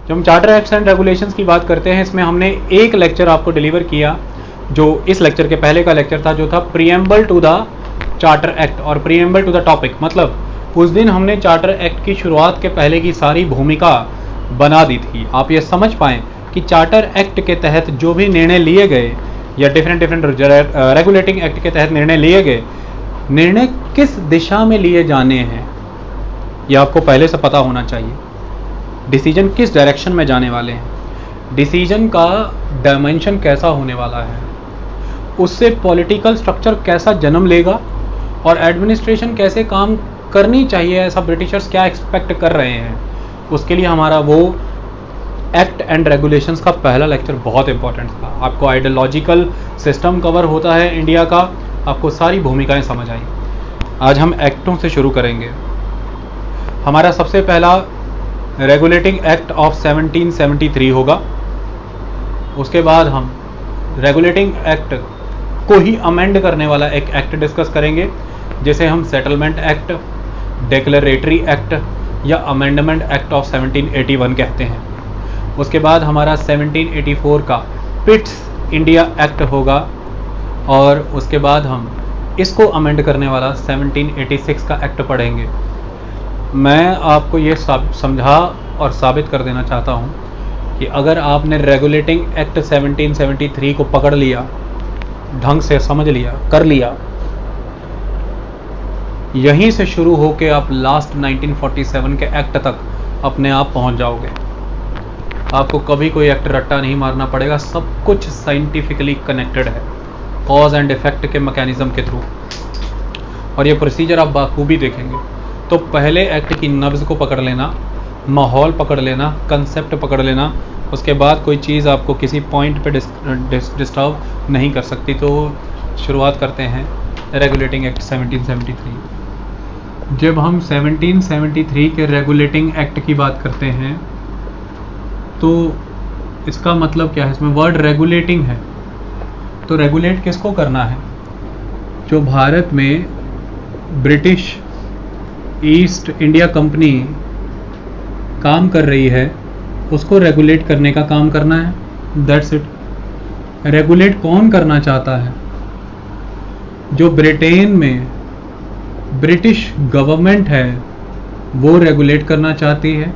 जब हम charter acts and regulations की बात करते हैं, इसमें हमने एक लेक्चर आपको डिलीवर किया जो इस लेक्चर के पहले का लेक्चर था, जो था preamble to the charter act और प्रीएम्बल टू द टॉपिक। मतलब उस दिन हमने चार्टर एक्ट की शुरुआत के पहले की सारी भूमिका बना दी थी। आप ये समझ पाएँ कि चार्टर एक्ट के तहत जो भी निर्णय लिए गए या डिफरेंट रेगुलेटिंग एक्ट के तहत निर्णय लिए गए, निर्णय किस दिशा में लिए जाने हैं यह आपको पहले से पता होना चाहिए। डिसीजन किस डायरेक्शन में जाने वाले हैं, डिसीजन का डायमेंशन कैसा होने वाला है, उससे पॉलिटिकल स्ट्रक्चर कैसा जन्म लेगा और एडमिनिस्ट्रेशन कैसे काम करनी चाहिए, ऐसा ब्रिटिशर्स क्या एक्सपेक्ट कर रहे हैं, उसके लिए हमारा वो एक्ट एंड रेगुलेशंस का पहला लेक्चर बहुत इंपॉर्टेंट था। आपको आइडियोलॉजिकल सिस्टम कवर होता है इंडिया का, आपको सारी भूमिकाएं समझ आई। आज हम एक्टों से शुरू करेंगे। हमारा सबसे पहला रेगुलेटिंग एक्ट ऑफ 1773 होगा। उसके बाद हम रेगुलेटिंग एक्ट को ही अमेंड करने वाला एक एक्ट डिस्कस करेंगे, जिसे हम सेटलमेंट एक्ट, डिक्लेरेटरी एक्ट या अमेंडमेंट एक्ट ऑफ 1781 कहते हैं। उसके बाद हमारा 1784 का पिट्स इंडिया एक्ट होगा और उसके बाद हम इसको अमेंड करने वाला 1786 का एक्ट पढ़ेंगे। मैं आपको ये समझा और साबित कर देना चाहता हूँ कि अगर आपने रेगुलेटिंग एक्ट 1773 को पकड़ लिया, ढंग से समझ लिया, कर लिया, यहीं से शुरू होके आप लास्ट 1947 के एक्ट तक अपने आप पहुँच जाओगे। आपको कभी कोई एक्ट रट्टा नहीं मारना पड़ेगा, सब कुछ साइंटिफिकली कनेक्टेड है कॉज एंड इफेक्ट के मैकेनिज्म के थ्रू, और ये प्रोसीजर आप बाखूबी देखेंगे। तो पहले एक्ट की नब्ज़ को पकड़ लेना, माहौल पकड़ लेना, कंसेप्ट पकड़ लेना, उसके बाद कोई चीज़ आपको किसी पॉइंट पे डिस्टर्ब नहीं कर सकती। तो शुरुआत करते हैं रेगुलेटिंग एक्ट 1773। जब हम 1773 के रेगुलेटिंग एक्ट की बात करते हैं तो इसका मतलब क्या है, इसमें वर्ड रेगुलेटिंग है। तो रेगुलेट किसको करना है? जो भारत में ब्रिटिश ईस्ट इंडिया कंपनी काम कर रही है उसको रेगुलेट करने का काम करना है, दैट्स इट। रेगुलेट कौन करना चाहता है? जो ब्रिटेन में ब्रिटिश गवर्नमेंट है वो रेगुलेट करना चाहती है।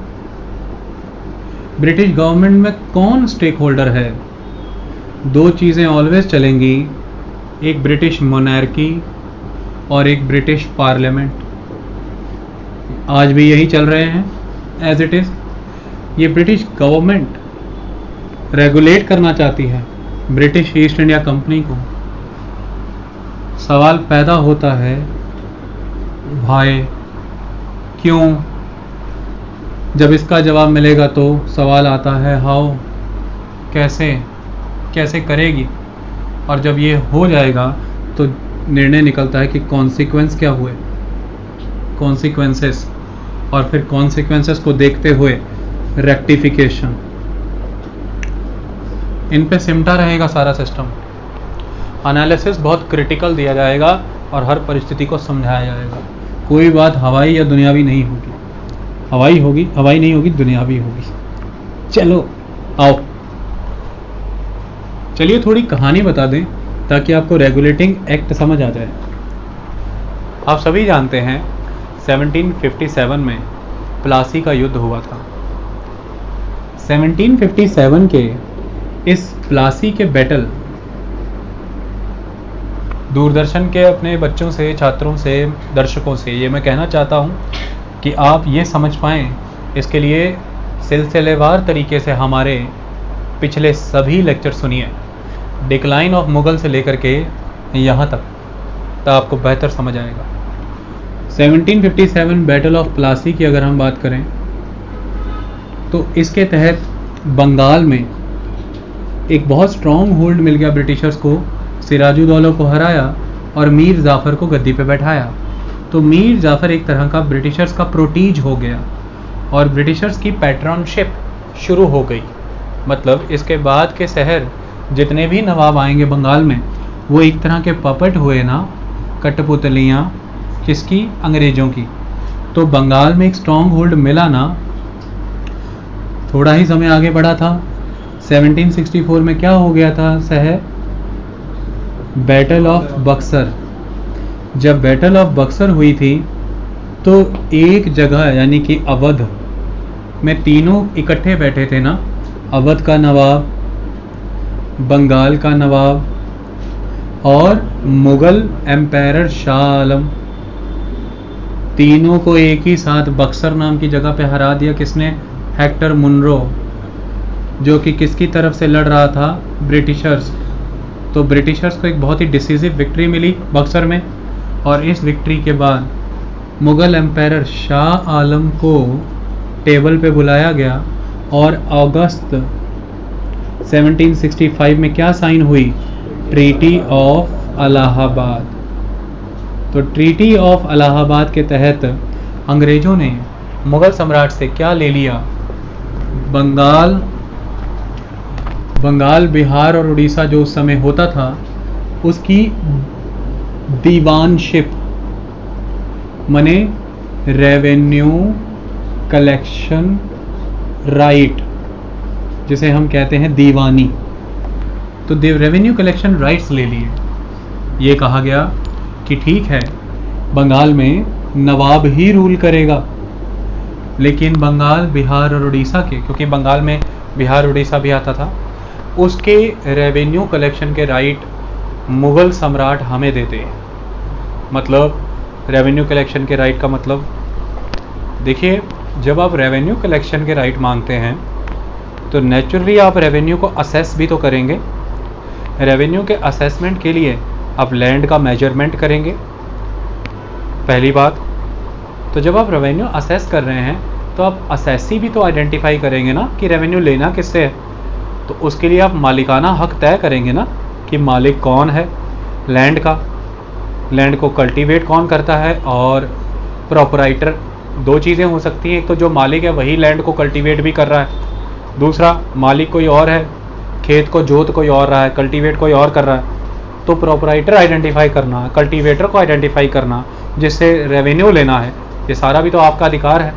ब्रिटिश गवर्नमेंट में कौन स्टेक होल्डर है? दो चीज़ें ऑलवेज चलेंगी, एक ब्रिटिश मोनार्की और एक ब्रिटिश पार्लियामेंट। आज भी यही चल रहे हैं एज इट इज़। ये ब्रिटिश गवर्नमेंट रेगुलेट करना चाहती है ब्रिटिश ईस्ट इंडिया कंपनी को। सवाल पैदा होता है, भाई क्यों? जब इसका जवाब मिलेगा तो सवाल आता है हाउ, कैसे कैसे करेगी। और जब ये हो जाएगा तो निर्णय निकलता है कि कॉन्सिक्वेंस क्या हुए, कॉन्सिक्वेंसेस, और फिर कॉन्सिक्वेंसेस को देखते हुए रेक्टिफिकेशन। इन पे सिमटा रहेगा सारा सिस्टम। एनालिसिस बहुत क्रिटिकल दिया जाएगा और हर परिस्थिति को समझाया जाएगा। कोई बात हवाई या दुनियावी नहीं होगी। हवाई होगी, हवाई नहीं होगी, दुनियावी होगी। चलो आओ, चलिए थोड़ी कहानी बता दें ताकि आपको रेगुलेटिंग एक्ट समझ आ जाए। आप सभी जानते हैं 1757 में प्लासी का युद्ध हुआ था। 1757 के इस प्लासी के बैटल दूरदर्शन के अपने बच्चों से, छात्रों से, दर्शकों से ये मैं कहना चाहता हूँ कि आप ये समझ पाएँ, इसके लिए सिलसिलेवार तरीके से हमारे पिछले सभी लेक्चर सुनिए, डिक्लाइन ऑफ मुगल से लेकर के यहाँ तक, तो आपको बेहतर समझ आएगा। 1757 बैटल ऑफ प्लासी की अगर हम बात करें तो इसके तहत बंगाल में एक बहुत स्ट्रॉन्ग होल्ड मिल गया ब्रिटिशर्स को। सिराजुद्दौला को हराया और मीर जाफ़र को गद्दी पे बैठाया। तो मीर जाफ़र एक तरह का ब्रिटिशर्स का प्रोटीज हो गया और ब्रिटिशर्स की पैट्रनशिप शुरू हो गई। मतलब इसके बाद के शहर जितने भी नवाब आएंगे बंगाल में, वो एक तरह के पपट हुए ना, कठपुतलियाँ, किसकी? अंग्रेज़ों की। तो बंगाल में एक स्ट्रॉन्ग होल्ड मिला ना, थोड़ा ही समय आगे बढ़ा था, 1764 में क्या हो गया था साहब? Battle of Buxar. जब बैटल ऑफ बक्सर हुई थी तो एक जगह यानी कि अवध में तीनों इकट्ठे बैठे थे ना, अवध का नवाब, बंगाल का नवाब और मुगल एम्पायर शाह आलम, तीनों को एक ही साथ बक्सर नाम की जगह पे हरा दिया। किसने? हेक्टर मुनरो, जो कि किसकी तरफ से लड़ रहा था? ब्रिटिशर्स। तो ब्रिटिशर्स को एक बहुत ही डिसीजिव विक्ट्री मिली बक्सर में, और इस विक्ट्री के बाद मुगल एम्पायर शाह आलम को टेबल पे बुलाया गया और अगस्त 1765 में क्या साइन हुई? Treaty of Allahabad. तो ट्रीटी ऑफ इलाहाबाद के तहत अंग्रेजों ने मुगल सम्राट से क्या ले लिया? बंगाल, बिहार और उड़ीसा जो उस समय होता था उसकी दीवानशिप, माने रेवेन्यू कलेक्शन राइट, जिसे हम कहते हैं दीवानी। तो रेवेन्यू कलेक्शन राइट्स ले लिए। ये कहा गया कि ठीक है, बंगाल में नवाब ही रूल करेगा, लेकिन बंगाल, बिहार और उड़ीसा के, क्योंकि बंगाल में बिहार उड़ीसा भी आता था, उसके रेवेन्यू कलेक्शन के राइट मुगल सम्राट हमें देते हैं। मतलब रेवेन्यू कलेक्शन के राइट का मतलब, देखिए, जब आप रेवेन्यू कलेक्शन के राइट मांगते हैं तो नेचुरली आप रेवेन्यू को असेस भी तो करेंगे। रेवेन्यू के असेसमेंट के लिए आप लैंड का मेजरमेंट करेंगे, पहली बात। तो जब आप रेवेन्यू असेस कर रहे हैं तो आप असेसी भी तो आइडेंटिफाई करेंगे ना कि रेवेन्यू लेना किससे है। तो उसके लिए आप मालिकाना हक तय करेंगे ना कि मालिक कौन है लैंड का, लैंड को कल्टीवेट कौन करता है, और प्रोपराइटर। दो चीज़ें हो सकती हैं, एक तो जो मालिक है वही लैंड को कल्टीवेट भी कर रहा है, दूसरा मालिक कोई और है, खेत को जोत कोई और रहा है, कल्टीवेट कोई और कर रहा है। तो प्रोपराइटर आइडेंटिफाई करना, कल्टीवेटर को आइडेंटिफाई करना, जिससे रेवेन्यू लेना है, ये सारा भी तो आपका अधिकार है।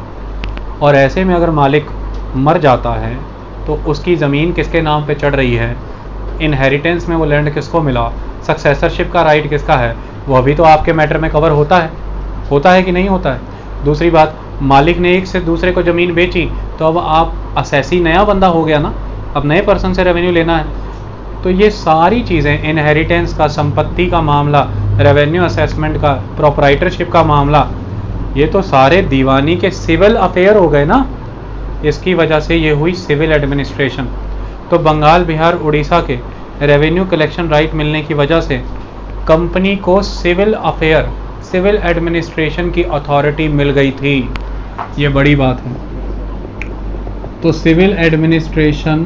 और ऐसे में अगर मालिक मर जाता है तो उसकी ज़मीन किसके नाम पे चढ़ रही है, इनहेरिटेंस में वो लैंड किसको मिला, सक्सेसरशिप का राइट किसका है, वह भी तो आपके मैटर में कवर होता है कि नहीं होता है। दूसरी बात, मालिक ने एक से दूसरे को ज़मीन बेची तो अब आप असेसी नया बंदा हो गया ना, अब नए पर्सन से रेवेन्यू लेना है। तो ये सारी चीज़ें, इनहेरिटेंस का, संपत्ति का मामला, रेवेन्यू असेसमेंट का, प्रोपराइटरशिप का मामला, ये तो सारे दीवानी के सिविल अफेयर हो गए ना। इसकी वजह से ये हुई सिविल एडमिनिस्ट्रेशन। तो बंगाल, बिहार, उड़ीसा के रेवेन्यू कलेक्शन राइट मिलने की वजह से कंपनी को सिविल अफेयर, सिविल एडमिनिस्ट्रेशन की अथॉरिटी मिल गई थी। ये बड़ी बात है। तो सिविल एडमिनिस्ट्रेशन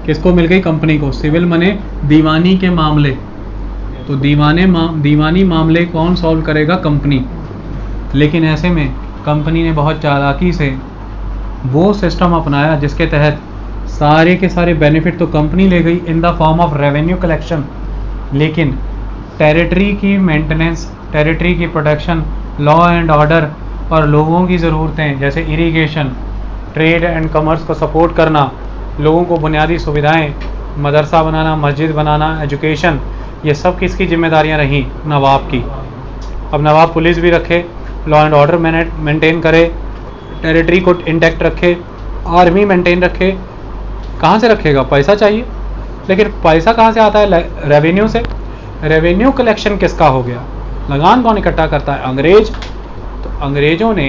किसको मिल गई? कंपनी को। सिविल मने दीवानी के मामले, तो दीवानी मामले कौन सॉल्व करेगा? कंपनी। लेकिन ऐसे में कंपनी ने बहुत चालाकी से वो सिस्टम अपनाया जिसके तहत सारे के सारे बेनिफिट तो कंपनी ले गई in the form of revenue collection, लेकिन टेरिटरी की मेंटेनेंस, टेरिटरी की प्रोटेक्शन, लॉ एंड ऑर्डर और लोगों की ज़रूरतें जैसे इरिगेशन, ट्रेड एंड कॉमर्स को सपोर्ट करना, लोगों को बुनियादी सुविधाएं, मदरसा बनाना, मस्जिद बनाना, एजुकेशन, ये सब किसकी जिम्मेदारियां रहीं? नवाब की। अब नवाब पुलिस भी रखे, लॉ एंड ऑर्डर मेंटेन करे, टेरिटरी को इंटैक्ट रखे, आर्मी मेंटेन रखे। कहाँ से रखेगा? पैसा चाहिए। लेकिन पैसा कहाँ से आता है? रेवेन्यू से। रेवेन्यू कलेक्शन किसका हो गया? लगान कौन इकट्ठा करता है? अंग्रेज। तो अंग्रेजों ने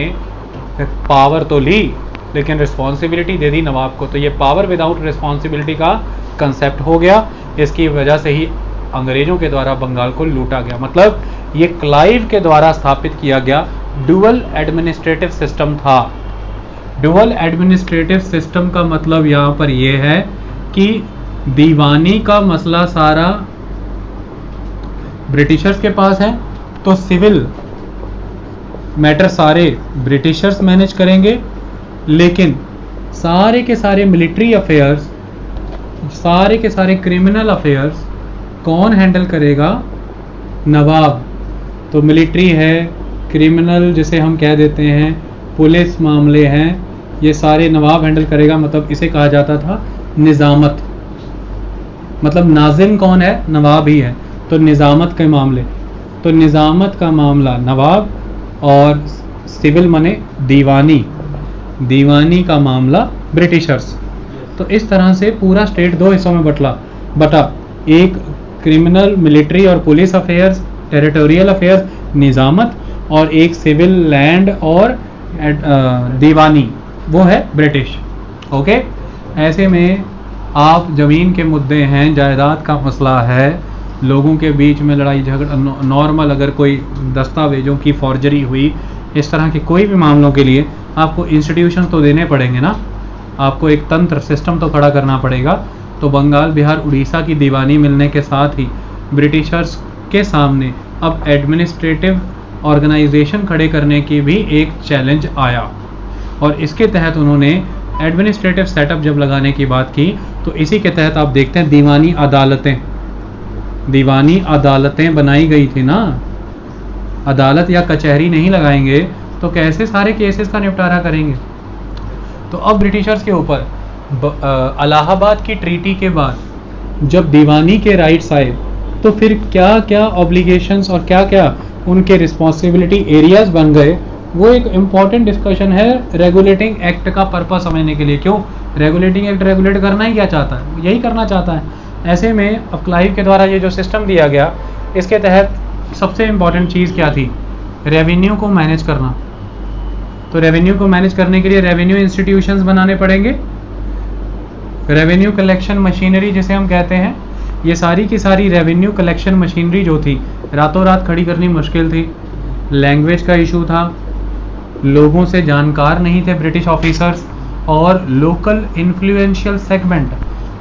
पावर तो ली लेकिन रिस्पॉन्सिबिलिटी दे दी नवाब को। तो ये पावर विदाउट रिस्पॉन्सिबिलिटी का कंसेप्ट हो गया। इसकी वजह से ही अंग्रेजों के द्वारा बंगाल को लूटा गया। मतलब ये क्लाइव के द्वारा स्थापित किया गया डुअल एडमिनिस्ट्रेटिव सिस्टम था। डुअल एडमिनिस्ट्रेटिव सिस्टम का मतलब यहाँ पर यह है कि दीवानी का मसला सारा ब्रिटिशर्स के पास है, तो सिविल मैटर सारे ब्रिटिशर्स मैनेज करेंगे, लेकिन सारे के सारे मिलिट्री अफेयर्स, सारे के सारे क्रिमिनल अफेयर्स कौन हैंडल करेगा? नवाब। तो मिलिट्री है, क्रिमिनल जिसे हम कह देते हैं, पुलिस मामले हैं, ये सारे नवाब हैंडल करेगा, मतलब इसे कहा जाता था निज़ामत। मतलब नाजिम कौन है? नवाब ही है। तो निज़ामत के मामले, तो निज़ामत का मामला नवाब, और सिविल मने दीवानी, दीवानी का मामला ब्रिटिशर्स। तो इस तरह से पूरा स्टेट दो हिस्सों में बटा, एक क्रिमिनल, मिलिट्री और पुलिस अफेयर्स, टेरिटोरियल अफेयर्स, निज़ामत, और एक सिविल, लैंड और दीवानी, वो है ब्रिटिश। ओके, ऐसे में आप ज़मीन के मुद्दे हैं, जायदाद का मसला है, लोगों के बीच में लड़ाई झगड़ा, नॉर्मल अगर कोई दस्तावेजों की फॉर्जरी हुई, इस तरह के कोई भी मामलों के लिए आपको इंस्टीट्यूशन तो देने पड़ेंगे ना, आपको एक तंत्र, सिस्टम तो खड़ा करना पड़ेगा। तो बंगाल, बिहार, उड़ीसा की दीवानी मिलने के साथ ही ब्रिटिशर्स के सामने अब एडमिनिस्ट्रेटिव ऑर्गेनाइजेशन खड़े करने की भी एक चैलेंज आया, और इसके तहत उन्होंने एडमिनिस्ट्रेटिव सेटअप जब लगाने की बात की, तो इसी के तहत आप देखते हैं दीवानी अदालतें बनाई गई थी ना। अदालत या कचहरी नहीं लगाएंगे तो कैसे सारे केसेस का निपटारा करेंगे। तो अब ब्रिटिशर्स के ऊपर इलाहाबाद की ट्रीटी के बाद जब दीवानी के राइट्स आए, तो फिर क्या क्या ऑब्लिगेशंस और क्या क्या उनके रिस्पॉन्सिबिलिटी एरियाज बन गए, वो एक इम्पॉर्टेंट डिस्कशन है रेगुलेटिंग एक्ट का पर्पस समझने के लिए। क्यों रेगुलेटिंग एक्ट रेगुलेट करना ही क्या चाहता है? यही करना चाहता है। ऐसे में अब क्लाइव के द्वारा ये जो सिस्टम दिया गया, इसके तहत सबसे इम्पॉर्टेंट चीज़ क्या थी? रेवेन्यू को मैनेज करना। तो रेवेन्यू को मैनेज करने के लिए रेवेन्यू इंस्टीट्यूशंस बनाने पड़ेंगे। रेवेन्यू कलेक्शन मशीनरी जिसे हम कहते हैं, ये सारी की सारी रेवेन्यू कलेक्शन मशीनरी जो थी, रातों रात खड़ी करनी मुश्किल थी। लैंग्वेज का इशू था, लोगों से जानकार नहीं थे ब्रिटिश ऑफिसर्स, और लोकल इन्फ्लुएंशियल सेगमेंट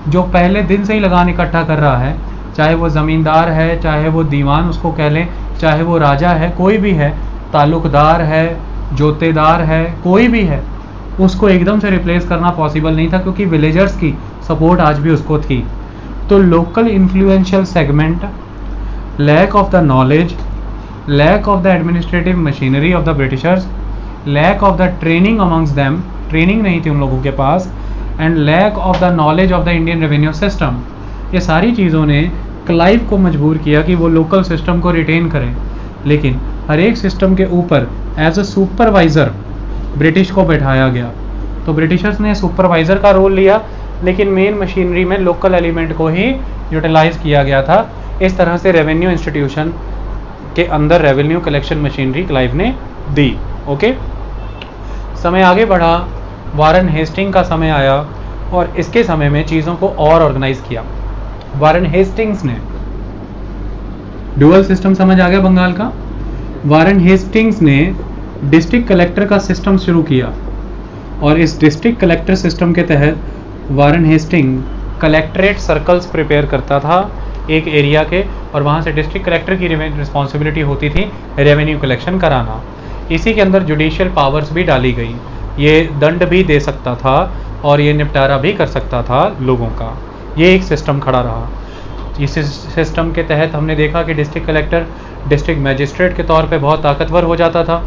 जो पहले दिन से ही लगान इकट्ठा कर रहा है, चाहे वो ज़मींदार है, चाहे वो दीवान उसको कह लें, चाहे वो राजा है, कोई भी है, ताल्लुकदार है, जोतेदार है, कोई भी है, उसको एकदम से रिप्लेस करना पॉसिबल नहीं था, क्योंकि विलेजर्स की सपोर्ट आज भी उसको थी। तो local influential segment, lack of the knowledge, lack of the administrative machinery of the britishers, lack of the training amongst them, training नहीं थी उन लोगों के पास, and lack of the knowledge of the Indian revenue system, ये सारी चीज़ों ने क्लाइव को मजबूर किया कि वो लोकल सिस्टम को रिटेन करें। लेकिन हर एक सिस्टम के ऊपर एज अ सुपरवाइज़र ब्रिटिश को बैठाया गया। तो ब्रिटिशर्स ने सुपरवाइज़र का रोल लिया, लेकिन मेन मशीनरी में लोकल एलिमेंट को ही यूटिलाइज किया गया था। इस तरह से रेवेन्यू इंस्टीट्यूशन के अंदर रेवेन्यू कलेक्शन मशीनरी क्लाइव ने दी। ओके, समय आगे बढ़ा, वारन हेस्टिंग का समय आया, और इसके समय में चीज़ों को और ऑर्गेनाइज किया। वारन हेस्टिंग्स ने, डुअल सिस्टम समझ आ गया बंगाल का। वारन हेस्टिंग्स ने डिस्ट्रिक्ट कलेक्टर का सिस्टम शुरू किया, और इस डिस्ट्रिक्ट कलेक्टर सिस्टम के तहत वारन हेस्टिंग कलेक्ट्रेट सर्कल्स प्रिपेयर करता था एक एरिया के, और वहाँ से डिस्ट्रिक्ट कलेक्टर की रिस्पॉन्सिबिलिटी होती थी रेवेन्यू कलेक्शन कराना। इसी के अंदर जुडिशियल पावर्स भी डाली गई, ये दंड भी दे सकता था और ये निपटारा भी कर सकता था लोगों का। ये एक सिस्टम खड़ा रहा। इस सिस्टम के तहत हमने देखा कि डिस्ट्रिक्ट कलेक्टर डिस्ट्रिक्ट मैजिस्ट्रेट के तौर पे बहुत ताकतवर हो जाता था।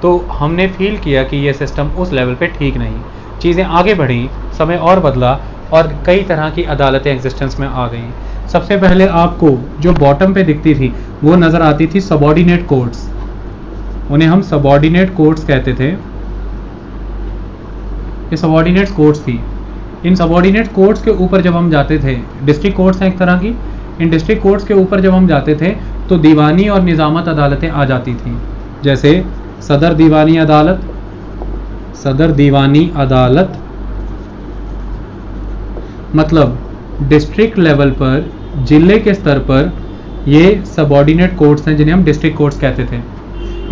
तो हमने फील किया कि ये सिस्टम उस लेवल पे ठीक नहीं। चीज़ें आगे बढ़ी, समय और बदला, और कई तरह की अदालतें एग्जिस्टेंस में आ गई। सबसे पहले आपको जो बॉटम पे दिखती थी वो नज़र आती थी सबॉर्डिनेट कोर्ट्स, उन्हें हम सबॉर्डिनेट कोर्ट्स कहते थे। ये सबॉर्डिनेट कोर्ट्स थी। इन सबॉर्डिनेट कोर्ट्स के ऊपर जब हम जाते थे, डिस्ट्रिक्ट कोर्ट्स हैं एक तरह की, इन डिस्ट्रिक्ट कोर्ट्स के ऊपर जब हम जाते थे तो दीवानी और निज़ामत अदालतें आ जाती थी। जैसे सदर दीवानी अदालत, सदर दीवानी अदालत मतलब डिस्ट्रिक्ट लेवल पर, जिले के स्तर पर ये सबॉर्डिनेट कोर्ट्स हैं जिन्हें हम डिस्ट्रिक्ट कोर्ट्स कहते थे।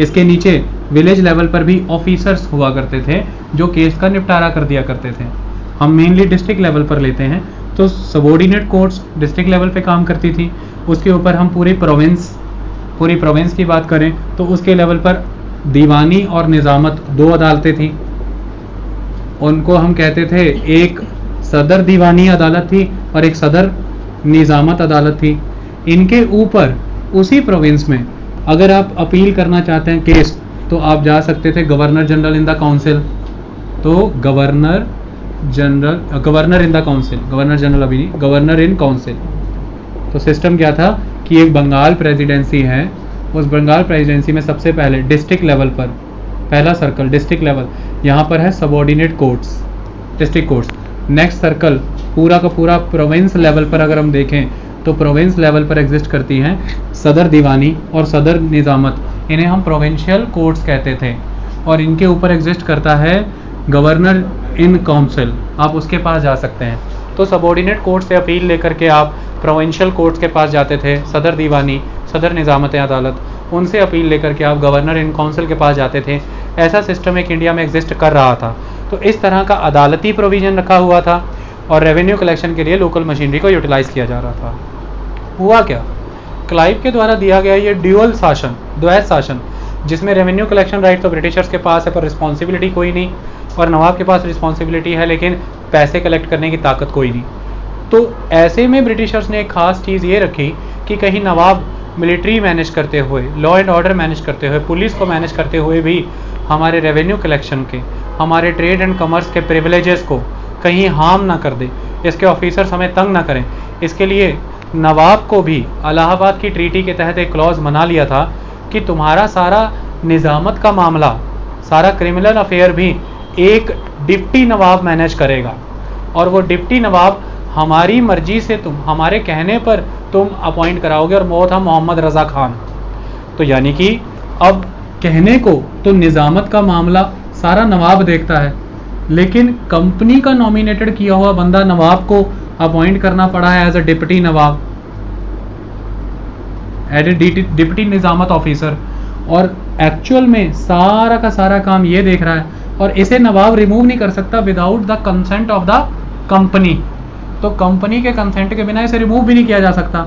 इसके नीचे विलेज लेवल पर भी ऑफिसर्स हुआ करते थे जो केस का निपटारा कर दिया करते थे। हम मेनली डिस्ट्रिक्ट लेवल पर लेते हैं, तो सबॉर्डिनेट कोर्ट्स डिस्ट्रिक्ट लेवल पे काम करती थी। उसके ऊपर हम पूरी प्रोविंस की बात करें तो उसके लेवल पर दीवानी और निज़ामत दो अदालतें थी। उनको हम कहते थे, एक सदर दीवानी अदालत थी और एक सदर निज़ामत अदालत थी। इनके ऊपर उसी प्रोविंस में अगर आप अपील करना चाहते हैं केस, तो आप जा सकते थे governor general in the council, तो governor in the council, governor general अभी नहीं, गवर्नर इन काउंसिल। तो सिस्टम क्या था कि एक बंगाल प्रेसिडेंसी है, उस बंगाल प्रेसिडेंसी में सबसे पहले डिस्ट्रिक्ट लेवल पर, पहला सर्कल डिस्ट्रिक्ट लेवल, यहाँ पर है subordinate courts, district courts. Next circle पूरा का पूरा प्रोविंस लेवल पर अगर हम देखें तो प्रोविंस लेवल पर एग्जिस्ट करती हैं सदर दीवानी और सदर निज़ामत, इन्हें हम प्रोविंशियल कोर्ट्स कहते थे। और इनके ऊपर एग्जिस्ट करता है गवर्नर इन काउंसिल, आप उसके पास जा सकते हैं। तो सबऑर्डिनेट कोर्ट से अपील लेकर के आप प्रोविंशियल कोर्ट्स के पास जाते थे, सदर दीवानी, सदर निज़ामत अदालत, उनसे अपील लेकर के आप गवर्नर इन काउंसिल के पास जाते थे। ऐसा सिस्टम एक इंडिया में एग्जिस्ट कर रहा था। तो इस तरह का अदालती प्रोविज़न रखा हुआ था और रेवेन्यू कलेक्शन के लिए लोकल मशीनरी को यूटिलाइज़ किया जा रहा था। हुआ क्या, क्लाइव के द्वारा दिया गया ये ड्यूअल शासन, द्वैत शासन, जिसमें रेवेन्यू कलेक्शन राइट तो ब्रिटिशर्स के पास है पर रिस्पॉन्सिबिलिटी कोई नहीं, और नवाब के पास रिस्पॉन्सिबिलिटी है लेकिन पैसे कलेक्ट करने की ताकत कोई नहीं। तो ऐसे में ब्रिटिशर्स ने एक खास चीज़ ये रखी कि कहीं नवाब मिलिट्री मैनेज करते हुए, लॉ एंड ऑर्डर मैनेज करते हुए, पुलिस को मैनेज करते हुए भी हमारे रेवेन्यू कलेक्शन के, हमारे ट्रेड एंड कॉमर्स के प्रिविलेजेस को कहीं हार्म ना कर दे, इसके ऑफिसर्स हमें तंग ना करें। इसके लिए नवाब को भी इलाहाबाद की ट्रीटी के तहत एक क्लॉज बना लिया था कि तुम्हारा सारा निज़ामत का मामला, सारा क्रिमिनल अफेयर भी एक डिप्टी नवाब मैनेज करेगा, और वो डिप्टी नवाब हमारी मर्जी से, तुम हमारे कहने पर तुम अपॉइंट कराओगे, और वो था मोहम्मद रज़ा खान। तो यानी कि अब कहने को तो निज़ामत का मामला सारा नवाब देखता है, लेकिन कंपनी का नॉमिनेटेड किया हुआ बंदा नवाब को अपॉइंट करना पड़ा है as a deputy nawab, as a deputy nizamat officer, और एक्चुअल में सारा का सारा काम ये देख रहा है, और इसे नवाब रिमूव नहीं कर सकता without the consent of the company. तो कंपनी के कंसेंट के बिना इसे रिमूव भी नहीं किया जा सकता,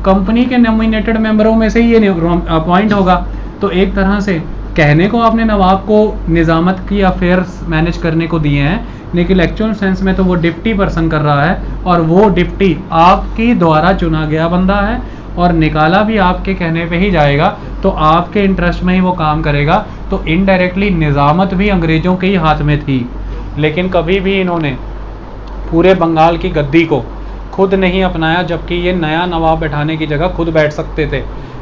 कंपनी के नॉमिनेटेड मेंबरों में से ही ये अपॉइंट होगा। तो एक तरह से कहने को आपने नवाब को निज़ामत की अफेयर्स मैनेज करने को दिए हैं, लेकिन एक्चुअल सेंस में तो वो डिप्टी पर्सन कर रहा है, और वो डिप्टी आपके द्वारा चुना गया बंदा है और निकाला भी आपके कहने पे ही जाएगा, तो आपके इंटरेस्ट में ही वो काम करेगा। तो इनडायरेक्टली निज़ामत भी अंग्रेज़ों के ही हाथ में थी, लेकिन कभी भी इन्होंने पूरे बंगाल की गद्दी को खुद नहीं अपनाया, जबकि ये नया नवाब बैठाने की जगह खुद बैठ सकते थे,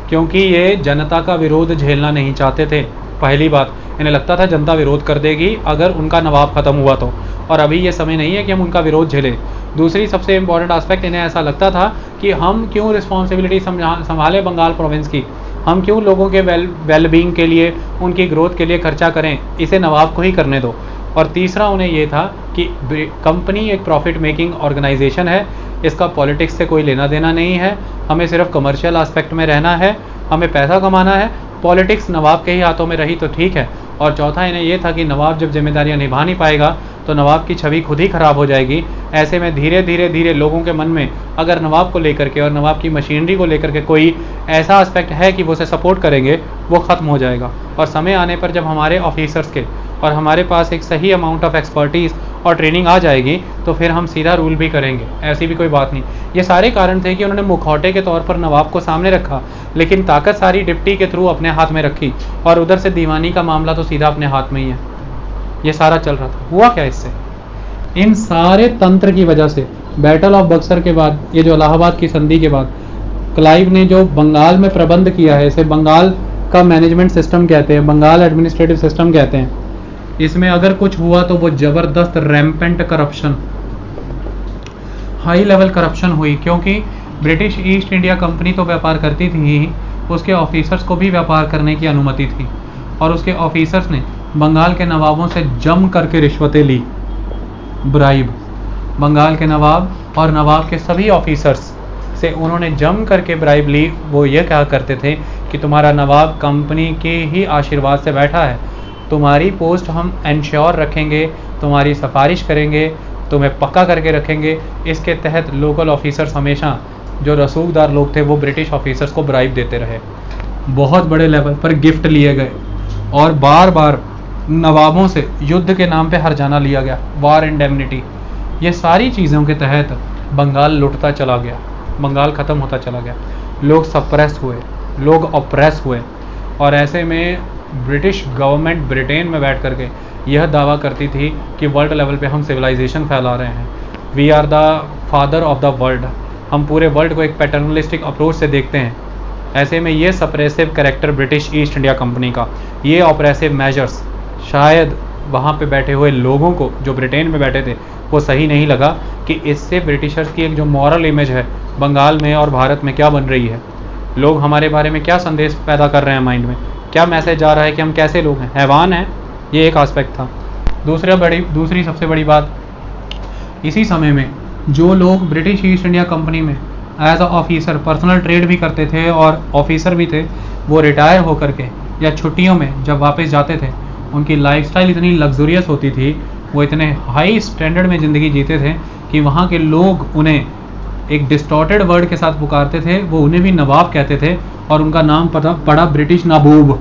क्योंकि ये जनता का विरोध झेलना नहीं चाहते थे। पहली बात, इन्हें लगता था जनता विरोध कर देगी अगर उनका नवाब ख़त्म हुआ तो, और अभी ये समय नहीं है कि हम उनका विरोध झेलें। दूसरी सबसे इंपॉर्टेंट एस्पेक्ट, इन्हें ऐसा लगता था कि हम क्यों रिस्पॉन्सिबिलिटी संभाले बंगाल प्रोविंस की, हम क्यों लोगों के वेलबींग के लिए, उनकी ग्रोथ के लिए खर्चा करें, इसे नवाब को ही करने दो। और तीसरा उन्हें ये था कि कंपनी एक प्रॉफिट मेकिंग ऑर्गेनाइजेशन है, इसका पॉलिटिक्स से कोई लेना देना नहीं है, हमें सिर्फ कमर्शियल एस्पेक्ट में रहना है, हमें पैसा कमाना है, पॉलिटिक्स नवाब के ही हाथों में रही तो ठीक है। और चौथा इन्हें ये था कि नवाब जब जिम्मेदारियां निभा नहीं पाएगा तो नवाब की छवि खुद ही ख़राब हो जाएगी। ऐसे में धीरे धीरे लोगों के मन में अगर नवाब को लेकर के और नवाब की मशीनरी को लेकर के कोई ऐसा एस्पेक्ट है कि वो उसे सपोर्ट करेंगे, वो ख़त्म हो जाएगा। और समय आने पर जब हमारे ऑफिसर्स के और हमारे पास एक सही अमाउंट ऑफ एक्सपर्टीज़ और ट्रेनिंग आ जाएगी तो फिर हम सीधा रूल भी करेंगे, ऐसी भी कोई बात नहीं। ये सारे कारण थे कि उन्होंने मुखौटे के तौर पर नवाब को सामने रखा, लेकिन ताकत सारी डिप्टी के थ्रू अपने हाथ में रखी, और उधर से दीवानी का मामला तो सीधा अपने हाथ में ही है। ये सारा चल रहा था। हुआ क्या इससे, इन सारे तंत्र की वजह से बैटल ऑफ बक्सर के बाद, ये जो इलाहाबाद की संधि के बाद क्लाइव ने जो बंगाल में प्रबंध किया है, इसे बंगाल का मैनेजमेंट सिस्टम कहते हैं, बंगाल एडमिनिस्ट्रेटिव सिस्टम कहते हैं। इसमें अगर कुछ हुआ तो वो ज़बरदस्त rampant corruption, high level corruption हुई, क्योंकि ब्रिटिश ईस्ट इंडिया कंपनी तो व्यापार करती थी ही, उसके ऑफिसर्स को भी व्यापार करने की अनुमति थी, और उसके ऑफिसर्स ने बंगाल के नवाबों से जम करके रिश्वतें ली, ब्राइब। बंगाल के नवाब और नवाब के सभी ऑफिसर्स से उन्होंने जम करके ब्राइब ली। वो ये कहा करते थे कि तुम्हारा नवाब कंपनी के ही आशीर्वाद से बैठा है, तुम्हारी पोस्ट हम इंश्योर रखेंगे, तुम्हारी सिफारिश करेंगे, तुम्हें पक्का करके रखेंगे। इसके तहत लोकल ऑफिसर्स हमेशा, जो रसूखदार लोग थे, वो ब्रिटिश ऑफिसर्स को ब्राइब देते रहे। बहुत बड़े लेवल पर गिफ्ट लिए गए, और बार बार नवाबों से युद्ध के नाम पे हर्जाना लिया गया, वार इंडेमनिटी। ये सारी चीज़ों के तहत बंगाल लुटता चला गया, बंगाल ख़त्म होता चला गया, लोग सप्रेस हुए, लोग ऑप्रेस हुए। और ऐसे में ब्रिटिश गवर्नमेंट ब्रिटेन में बैठ करके यह दावा करती थी कि वर्ल्ड लेवल पे हम सिविलाइजेशन फैला रहे हैं, we are the father of the world, हम पूरे वर्ल्ड को एक पैटर्नलिस्टिक अप्रोच से देखते हैं। ऐसे में ये suppressive character British East India company का, ये ऑपरेसिव मेजर्स शायद वहाँ पे बैठे हुए लोगों को, जो ब्रिटेन में बैठे थे, वो सही नहीं लगा कि इससे ब्रिटिशर्स की एक जो मॉरल इमेज है बंगाल में और भारत में क्या बन रही है, लोग हमारे बारे में क्या संदेश पैदा कर रहे हैं, माइंड में क्या मैसेज जा रहा है कि हम कैसे लोग हैं, हैवान हैं। ये एक आस्पेक्ट था। दूसरी सबसे बड़ी बात, इसी समय में जो लोग ब्रिटिश ईस्ट इंडिया कंपनी में as a officer personal trade भी करते थे और ऑफिसर भी थे, वो रिटायर होकर के या छुट्टियों में जब वापस जाते थे, उनकी लाइफस्टाइल इतनी लग्जूरियस होती थी, वो इतने हाई स्टैंडर्ड में ज़िंदगी जीते थे कि वहाँ के लोग उन्हें एक डिस्टॉर्टेड वर्ड के साथ पुकारते थे, वो उन्हें भी नवाब कहते थे और उनका नाम पड़ा ब्रिटिश नबूब।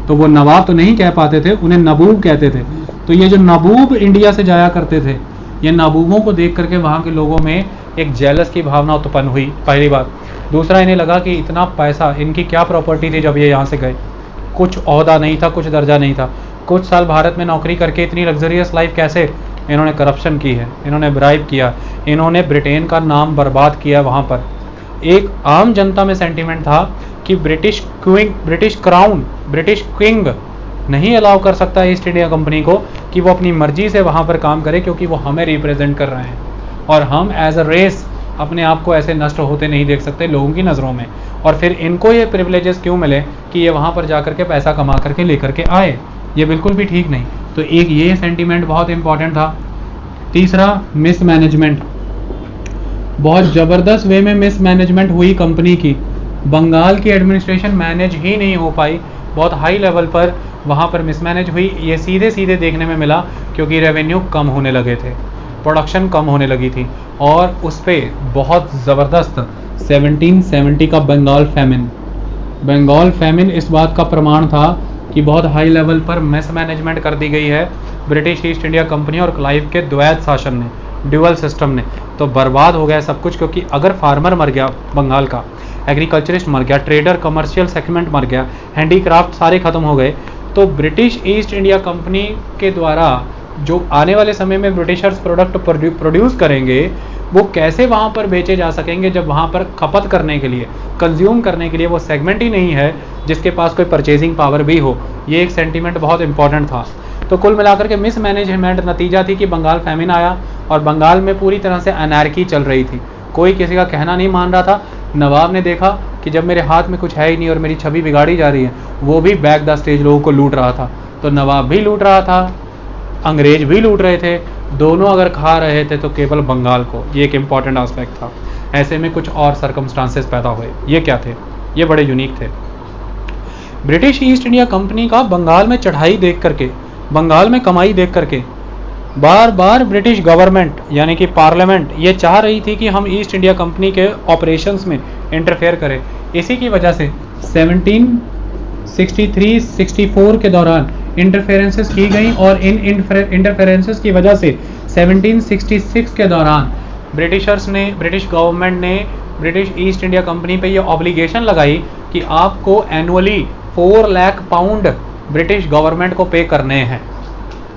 तो वो नवाब तो नहीं कह पाते थे, उन्हें नबूब कहते थे। तो ये जो नबूब इंडिया से जाया करते थे, ये नबूबों को देख करके वहाँ के लोगों में एक जेलस की भावना उत्पन्न हुई, पहली बात। दूसरा, इन्हें लगा कि इतना पैसा, इनकी क्या प्रॉपर्टी थी जब ये यहाँ से गए, कुछ ओहदा नहीं था, कुछ दर्जा नहीं था, कुछ साल भारत में नौकरी करके इतनी लग्जरियस लाइफ कैसे, इन्होंने करप्शन की है, इन्होंने ब्राइब किया, इन्होंने ब्रिटेन का नाम बर्बाद किया। वहाँ पर एक आम जनता में सेंटीमेंट था कि ब्रिटिश क्राउन, ब्रिटिश किंग नहीं अलाउ कर सकता ईस्ट इंडिया कंपनी को कि वो अपनी मर्जी से वहाँ पर काम करे, क्योंकि वो हमें रिप्रेजेंट कर रहे हैं और हम एज अ रेस अपने आप को ऐसे नष्ट होते नहीं देख सकते लोगों की नज़रों में। और फिर इनको ये प्रिविलेजेस क्यों मिले कि ये वहाँ पर जाकर के पैसा कमा करके लेकर के आए, ये बिल्कुल भी ठीक नहीं। तो एक ये सेंटीमेंट बहुत इंपॉर्टेंट था। तीसरा, मिसमैनेजमेंट, बहुत ज़बरदस्त वे में मिसमैनेजमेंट हुई कंपनी की। बंगाल की एडमिनिस्ट्रेशन मैनेज ही नहीं हो पाई, बहुत हाई लेवल पर वहाँ पर मिसमैनेज हुई। ये सीधे सीधे देखने में मिला क्योंकि रेवेन्यू कम होने लगे थे, प्रोडक्शन कम होने लगी थी और उस पर बहुत ज़बरदस्त 1770 का बंगाल फैमिन इस बात का प्रमाण था कि बहुत हाई लेवल पर मिसमैनेजमेंट कर दी गई है ब्रिटिश ईस्ट इंडिया कंपनी और क्लाइव के द्वैत शासन ने, ड्यूअल सिस्टम ने। तो बर्बाद हो गया सब कुछ, क्योंकि अगर फार्मर मर गया, बंगाल का एग्रीकल्चरिस्ट मर गया, ट्रेडर कमर्शियल सेगमेंट मर गया, हैंडीक्राफ्ट सारे खत्म हो गए, तो ब्रिटिश ईस्ट इंडिया कंपनी के द्वारा जो आने वाले समय में ब्रिटिशर्स प्रोडक्ट प्रोड्यूस करेंगे वो कैसे वहाँ पर बेचे जा सकेंगे जब वहाँ पर खपत करने के लिए, कंज्यूम करने के लिए वो सेगमेंट ही नहीं है जिसके पास कोई परचेजिंग पावर भी हो। ये एक सेंटीमेंट बहुत इंपॉर्टेंट था। तो कुल मिलाकर के मिसमैनेजमेंट नतीजा थी कि बंगाल फैमिन आया और बंगाल में पूरी तरह से अनार्की चल रही थी, कोई किसी का कहना नहीं मान रहा था। नवाब ने देखा कि जब मेरे हाथ में कुछ है ही नहीं और मेरी छवि बिगाड़ी जा रही है, वो भी बैक द स्टेज लोगों को लूट रहा था। तो नवाब भी लूट रहा था, अंग्रेज भी लूट रहे थे, दोनों अगर खा रहे थे तो केवल बंगाल को। ये एक इम्पॉर्टेंट एस्पेक्ट था। ऐसे में कुछ और सर्कमस्टांसेस पैदा हुए। ये क्या थे? ये बड़े यूनिक थे। ब्रिटिश ईस्ट इंडिया कंपनी का बंगाल में चढ़ाई देख करके, बंगाल में कमाई देख करके बार बार ब्रिटिश गवर्नमेंट यानी कि पार्लियामेंट ये चाह रही थी कि हम ईस्ट इंडिया कंपनी के ऑपरेशंस में इंटरफेयर करें। इसी की वजह से 1763-64 के दौरान इंटरफेरेंसेस की गई और इन इंटरफेरेंसेस की वजह से 1766 के दौरान ब्रिटिश गवर्नमेंट ने ब्रिटिश ईस्ट इंडिया कंपनी पे ये ऑब्लिगेशन लगाई कि आपको annually 4 lakh pound British government को पे करने हैं।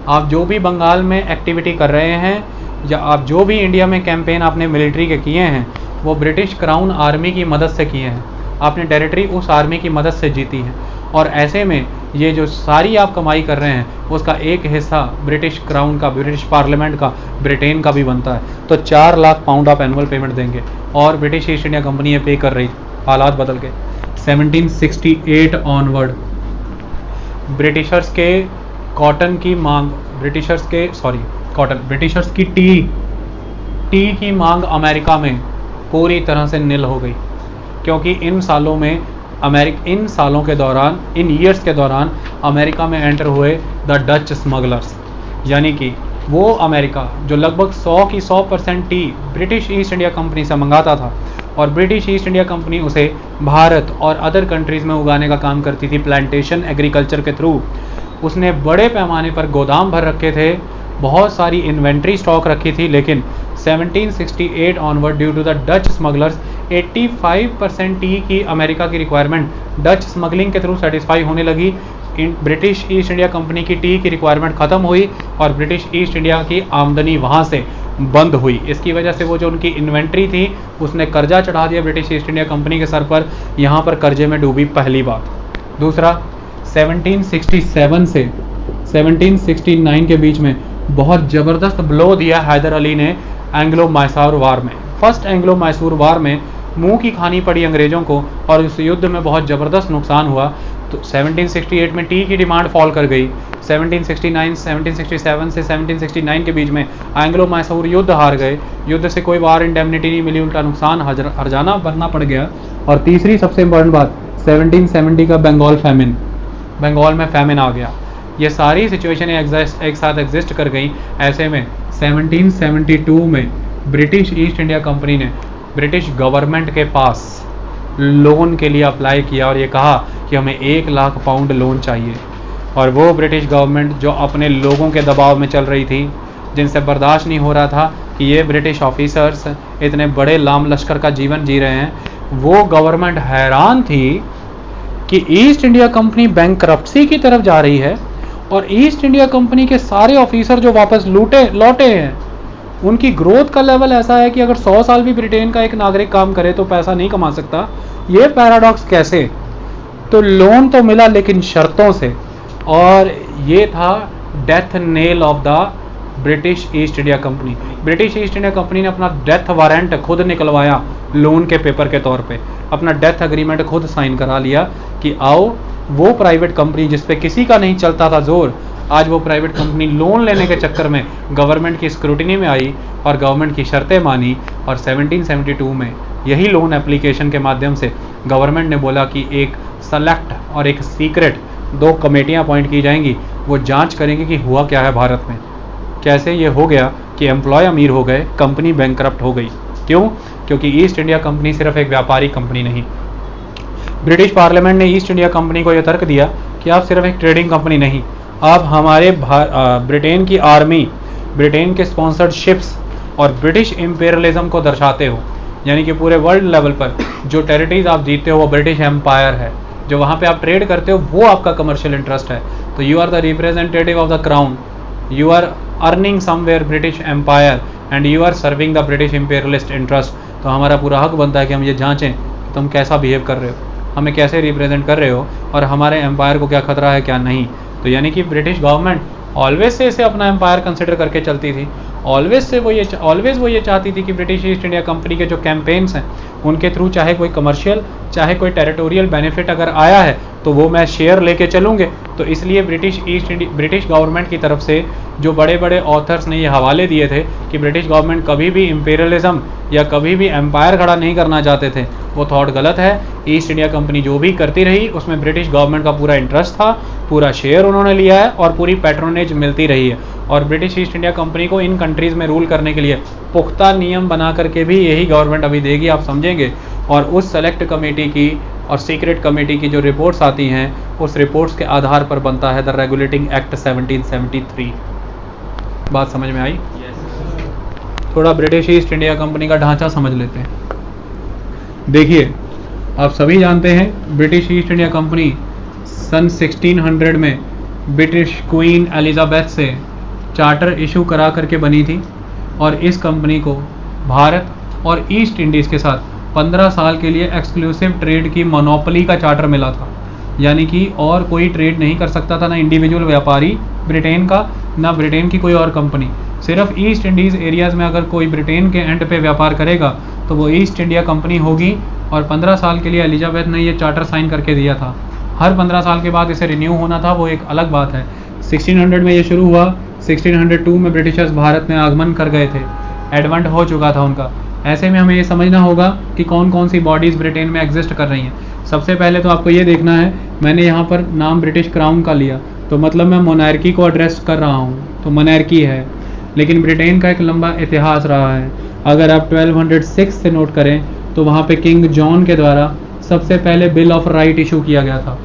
आप जो भी बंगाल में एक्टिविटी कर रहे हैं या आप जो भी इंडिया में कैंपेन आपने मिलिट्री के किए हैं वो ब्रिटिश क्राउन आर्मी की मदद से किए हैं, आपने टेरिटरी उस आर्मी की मदद से जीती है। और ऐसे में ये जो सारी आप कमाई कर रहे हैं उसका एक हिस्सा ब्रिटिश क्राउन का, ब्रिटिश पार्लियामेंट का, ब्रिटेन का भी बनता है। तो 4 लाख पाउंड आप एनुअल पेमेंट देंगे और ब्रिटिश ईस्ट इंडिया कंपनी ये पे कर रही। हालात बदल गए। 1768 ऑनवर्ड ब्रिटिशर्स के कॉटन की मांग, ब्रिटिशर्स की टी की मांग अमेरिका में पूरी तरह से निल हो गई, क्योंकि इन सालों के दौरान, इन ईयर्स के दौरान अमेरिका में एंटर हुए द डच स्मगलर्स, यानी कि वो अमेरिका जो लगभग 100% T British East India company से मंगाता था और ब्रिटिश ईस्ट इंडिया कंपनी उसे भारत और अदर कंट्रीज़ में उगाने का काम करती थी प्लांटेशन एग्रीकल्चर के थ्रू। उसने बड़े पैमाने पर गोदाम भर रखे थे, बहुत सारी इन्वेंट्री स्टॉक रखी थी, लेकिन 1768 onward due to the Dutch smugglers 85% tea की अमेरिका की रिक्वायरमेंट डच स्मगलिंग के थ्रू सेटिस्फाई होने लगी। ब्रिटिश ईस्ट इंडिया कंपनी की टी की रिक्वायरमेंट ख़त्म हुई और ब्रिटिश ईस्ट इंडिया की आमदनी वहाँ से बंद हुई। इसकी वजह से वो जो उनकी इन्वेंट्री थी उसने कर्जा चढ़ा दिया ब्रिटिश ईस्ट इंडिया कंपनी के सर पर, यहाँ पर कर्जे में डूबी, पहली बात। दूसरा, 1767 से 1769 के बीच में बहुत ज़बरदस्त ब्लो दिया हैदर अली ने एंग्लो मैसूर वार में। फर्स्ट एंग्लो मैसूर वार में मुंह की खानी पड़ी अंग्रेज़ों को और उस युद्ध में बहुत ज़बरदस्त नुकसान हुआ। तो 1768 में टी की डिमांड फॉल कर गई। 1767 से 1769 के बीच में एंग्लो मैसूर युद्ध हार गए। युद्ध से कोई वार इंडेमनिटी नहीं मिली, उल्टा नुकसान हर्जाना भरना पड़ गया। और तीसरी सबसे इम्पोर्टेंट बात, 1770 का बंगाल फैमिन, बंगाल में फैमिन आ गया। ये सारी सिचुएशन एक साथ एग्जिस्ट कर गई। ऐसे में 1772 में ब्रिटिश ईस्ट इंडिया कंपनी ने ब्रिटिश गवर्नमेंट के पास लोन के लिए अप्लाई किया और ये कहा कि हमें 1 लाख पाउंड लोन चाहिए। और वो ब्रिटिश गवर्नमेंट जो अपने लोगों के दबाव में चल रही थी, जिनसे बर्दाश्त नहीं हो रहा था कि ये ब्रिटिश ऑफिसर्स इतने बड़े लाम लश्कर का जीवन जी रहे हैं, वो गवर्नमेंट हैरान थी कि ईस्ट इंडिया कंपनी बैंकरप्सी की तरफ जा रही है और ईस्ट इंडिया कंपनी के सारे ऑफिसर जो वापस लौटे हैं, उनकी ग्रोथ का लेवल ऐसा है कि अगर 100 साल भी ब्रिटेन का एक नागरिक काम करे तो पैसा नहीं कमा सकता। ये पैराडॉक्स कैसे? तो लोन तो मिला लेकिन शर्तों से, और ये था death nail of the British East India company. British East India company ने अपना डेथ वारंट खुद निकलवाया लोन के पेपर के तौर पे, अपना डेथ एग्रीमेंट खुद साइन करा लिया कि आओ वो प्राइवेट कंपनी जिस पे किसी का नहीं चलता था जोर, आज वो प्राइवेट कंपनी लोन लेने के चक्कर में गवर्नमेंट की स्क्रूटिनी में आई और गवर्नमेंट की शर्तें मानी। और 1772 में यही लोन एप्लीकेशन के माध्यम से गवर्नमेंट ने बोला कि एक सेलेक्ट और एक सीक्रेट 2 कमेटियां अपॉइंट की जाएंगी, वो जांच करेंगी कि हुआ क्या है भारत में। कैसे ये हो गया कि एम्प्लॉय अमीर हो गए, कंपनी बैंकरप्ट हो गई। क्यों? क्योंकि ईस्ट इंडिया कंपनी सिर्फ एक व्यापारी कंपनी नहीं। ब्रिटिश पार्लियामेंट ने ईस्ट इंडिया कंपनी को यह तर्क दिया कि आप सिर्फ एक ट्रेडिंग कंपनी नहीं, आप हमारे ब्रिटेन की आर्मी, ब्रिटेन के स्पॉन्सर्ड शिप्स और ब्रिटिश इम्पेरियलिज्म को दर्शाते हो। यानी कि पूरे वर्ल्ड लेवल पर जो टेरिटरीज आप जीतते हो वो ब्रिटिश एम्पायर है, जो वहाँ पे आप ट्रेड करते हो वो आपका कमर्शियल इंटरेस्ट है। तो you are the representative of the crown, you are earning somewhere British empire and you are serving the British imperialist interest. तो हमारा पूरा हक बनता है कि हम ये जाँचें कि तुम कैसा बिहेव कर रहे हो, हमें कैसे रिप्रेजेंट कर रहे हो और हमारे एम्पायर को क्या खतरा है क्या नहीं। तो यानी कि ब्रिटिश गवर्नमेंट ऑलवेज से इसे अपना एम्पायर कंसिडर करके चलती थी। ऑलवेज वो ये चाहती थी कि ब्रिटिश ईस्ट इंडिया कंपनी के जो कैंपेन्स हैं उनके थ्रू चाहे कोई कमर्शियल चाहे कोई टेरिटोरियल बेनिफिट अगर आया है तो वो मैं शेयर लेके चलूँगे। तो इसलिए ब्रिटिश गवर्नमेंट की तरफ से जो बड़े बड़े ऑथर्स ने ये हवाले दिए थे कि ब्रिटिश गवर्नमेंट कभी भी इम्पेरियलिज्म या कभी भी एम्पायर खड़ा नहीं करना चाहते थे, वो थॉट गलत है। ईस्ट इंडिया कंपनी जो भी करती रही उसमें ब्रिटिश गवर्नमेंट का पूरा इंटरेस्ट था, पूरा शेयर उन्होंने लिया है और पूरी पैट्रोनेज मिलती रही है। और ब्रिटिश ईस्ट इंडिया कंपनी को इन कंट्रीज़ में रूल करने के लिए पुख्ता नियम बना करके भी यही गवर्नमेंट अभी देगी, आप समझेंगे। और उस सेलेक्ट कमेटी की और सीक्रेट कमेटी की जो रिपोर्ट्स आती हैं उस रिपोर्ट्स के आधार पर बनता है द रेगुलेटिंग एक्ट 1773। बात समझ में आई? थोड़ा ब्रिटिश ईस्ट इंडिया कंपनी का ढांचा समझ लेते हैं। देखिए, आप सभी जानते हैं ब्रिटिश ईस्ट इंडिया कंपनी सन 1600 में ब्रिटिश क्वीन एलिजाबेथ से चार्टर इशू करा करके बनी थी और इस कंपनी को भारत और ईस्ट इंडीज़ के साथ 15 साल के लिए एक्सक्लूसिव ट्रेड की मोनोपोली का चार्टर मिला था। यानी कि और कोई ट्रेड नहीं कर सकता था, ना इंडिविजुअल व्यापारी ब्रिटेन का, ना ब्रिटेन की कोई और कंपनी। सिर्फ ईस्ट इंडीज़ एरियाज़ में अगर कोई ब्रिटेन के एंड पे व्यापार करेगा तो वो ईस्ट इंडिया कंपनी होगी। और 15 साल के लिए एलिजाबेथ ने ये चार्टर साइन करके दिया था। हर 15 साल के बाद इसे रिन्यू होना था, वो एक अलग बात है। 1600 में ये शुरू हुआ, 1602 में ब्रिटिशर्स भारत में आगमन कर गए थे, एडवेंट हो चुका था उनका। ऐसे में हमें ये समझना होगा कि कौन कौन सी बॉडीज़ ब्रिटेन में एग्जिस्ट कर रही हैं। सबसे पहले तो आपको ये देखना है, मैंने यहाँ पर नाम ब्रिटिश क्राउन का लिया तो मतलब मैं मोनार्की को एड्रेस कर रहा हूँ, तो मोनार्की है। लेकिन ब्रिटेन का एक लंबा इतिहास रहा है। अगर आप 1206 से नोट करें तो वहाँ पे किंग जॉन के द्वारा सबसे पहले बिल ऑफ राइट इशू किया गया था।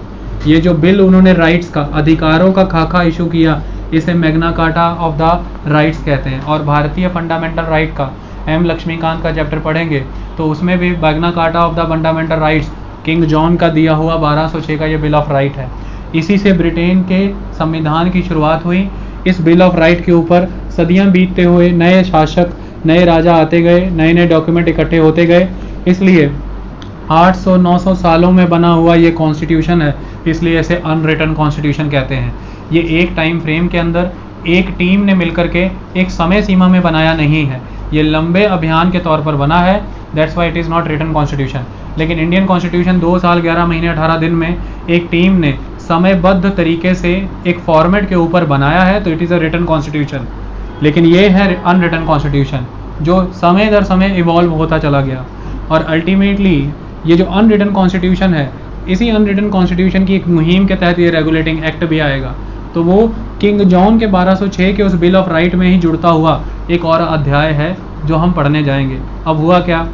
ये जो बिल उन्होंने राइट्स का, अधिकारों का खाका इशू किया, इसे Magna carta of the rights कहते हैं। और भारतीय फंडामेंटल राइट का एम लक्ष्मीकांत का चैप्टर पढ़ेंगे तो उसमें भी Magna carta of the fundamental rights king John का दिया हुआ 1206 का ये बिल ऑफ राइट है। इसी से ब्रिटेन के संविधान की शुरुआत हुई। इस बिल ऑफ राइट के ऊपर सदियां बीतते हुए नए शासक, नए राजा आते गए, नए नए डॉक्यूमेंट इकट्ठे होते गए, इसलिए 800-900 सालों में बना हुआ ये कॉन्स्टिट्यूशन है, इसलिए इसे अनरिटन कॉन्स्टिट्यूशन कहते हैं। ये एक टाइम फ्रेम के अंदर एक टीम ने मिलकर के एक समय सीमा में बनाया नहीं है, ये लंबे अभियान के तौर पर बना है, that's why it is not written constitution. लेकिन इंडियन कॉन्स्टिट्यूशन 2 साल 11 महीने 18 दिन में एक टीम ने समयबद्ध तरीके से एक फॉर्मेट के ऊपर बनाया है, तो it is a written constitution. लेकिन ये है अनरिटन कॉन्स्टिट्यूशन जो समय दर समय इवॉल्व होता चला गया, और अल्टीमेटली ये जो अनरिटन कॉन्स्टिट्यूशन है, इसी अनरिटन कॉन्स्टिट्यूशन की एक मुहिम के तहत ये रेगुलेटिंग एक्ट भी आएगा। तो वो किंग जॉन के 1206 के उस बिल ऑफ राइट में ही जुड़ता हुआ एक और अध्याय है जो हम पढ़ने जाएंगे। अब हुआ क्या,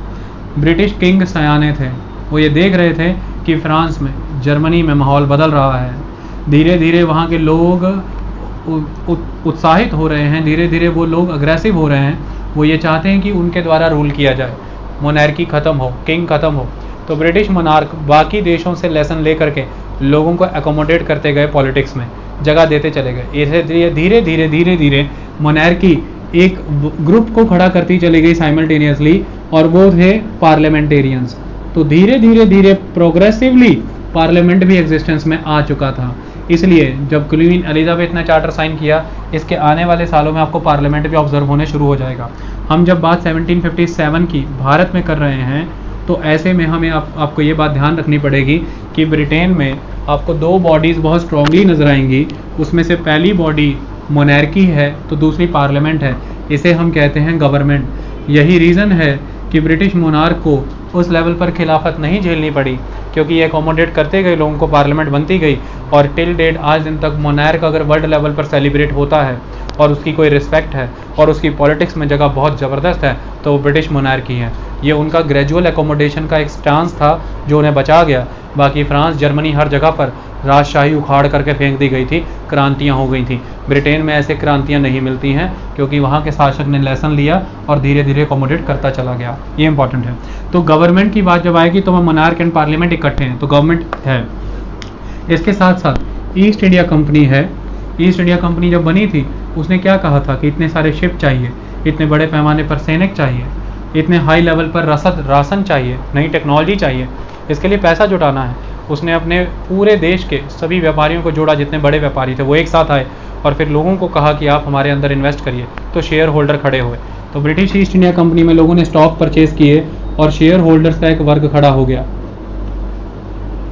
ब्रिटिश किंग सयाने थे, वो ये देख रहे थे कि फ्रांस में, जर्मनी में माहौल बदल रहा है, धीरे धीरे वहाँ के लोग उत्साहित हो रहे हैं, धीरे धीरे वो लोग अग्रेसिव हो रहे हैं, वो ये चाहते हैं कि उनके द्वारा रूल किया जाए, मोनार्की ख़त्म हो, किंग ख़त्म हो। तो ब्रिटिश मोनार्क बाकी देशों से लेसन ले करके लोगों को एकोमोडेट करते गए, पॉलिटिक्स में जगह देते चले गए। इसे धीरे धीरे मोनार्की एक ग्रुप को खड़ा करती चली गई साइमल्टेनियसली, और वो थे पार्लियामेंटेरियंस। तो धीरे धीरे प्रोग्रेसिवली पार्लियामेंट भी एग्जिस्टेंस में आ चुका था। इसलिए जब क्वीन एलिजाबेथ ने चार्टर साइन किया, इसके आने वाले सालों में आपको पार्लियामेंट भी ऑब्जर्व होने शुरू हो जाएगा। हम जब बात 1757 की भारत में कर रहे हैं, तो ऐसे में हमें आपको ये बात ध्यान रखनी पड़ेगी कि ब्रिटेन में आपको 2 बॉडीज़ बहुत स्ट्रांगली नजर आएंगी। उसमें से पहली बॉडी मोनार्की है, तो दूसरी पार्लियामेंट है। इसे हम कहते हैं गवर्नमेंट। यही रीज़न है कि ब्रिटिश मोनार्क को उस लेवल पर खिलाफत नहीं झेलनी पड़ी, क्योंकि ये अकोमोडेट करते गए लोगों को, पार्लियामेंट बनती गई, और टिल डेट आज दिन तक मोनार्क अगर वर्ल्ड लेवल पर सेलिब्रेट होता है और उसकी कोई रिस्पेक्ट है और उसकी पॉलिटिक्स में जगह बहुत ज़बरदस्त है, तो वो ब्रिटिश मोनार्की है। ये उनका ग्रेजुअल एकोमोडेशन का एक स्टांस था जो उन्हें बचा गया। बाकी फ्रांस, जर्मनी, हर जगह पर राजशाही उखाड़ करके फेंक दी गई थी, क्रांतियाँ हो गई थी। ब्रिटेन में ऐसे क्रांतियाँ नहीं मिलती हैं, क्योंकि वहाँ के शासक ने लेसन लिया और धीरे धीरे अकोमोडेट करता चला गया। ये इंपॉर्टेंट है। तो गवर्नमेंट की बात जब आएगी तो वह मोनार्क एंड पार्लियामेंट इकट्ठे हैं, तो गवर्नमेंट है। इसके साथ साथ ईस्ट इंडिया कंपनी है। ईस्ट इंडिया कंपनी जब बनी थी, उसने क्या कहा था कि इतने सारे शिप चाहिए, इतने बड़े पैमाने पर सैनिक चाहिए, इतने हाई लेवल पर राशन चाहिए, नई टेक्नोलॉजी चाहिए, इसके लिए पैसा जुटाना है। उसने अपने पूरे देश के सभी व्यापारियों को जोड़ा, जितने बड़े व्यापारी थे वो एक साथ आए, और फिर लोगों को कहा कि आप हमारे अंदर इन्वेस्ट करिए। तो शेयर होल्डर खड़े हुए, तो ब्रिटिश ईस्ट इंडिया कंपनी में लोगों ने स्टॉक परचेज किए और शेयर होल्डर्स का एक वर्ग खड़ा हो गया।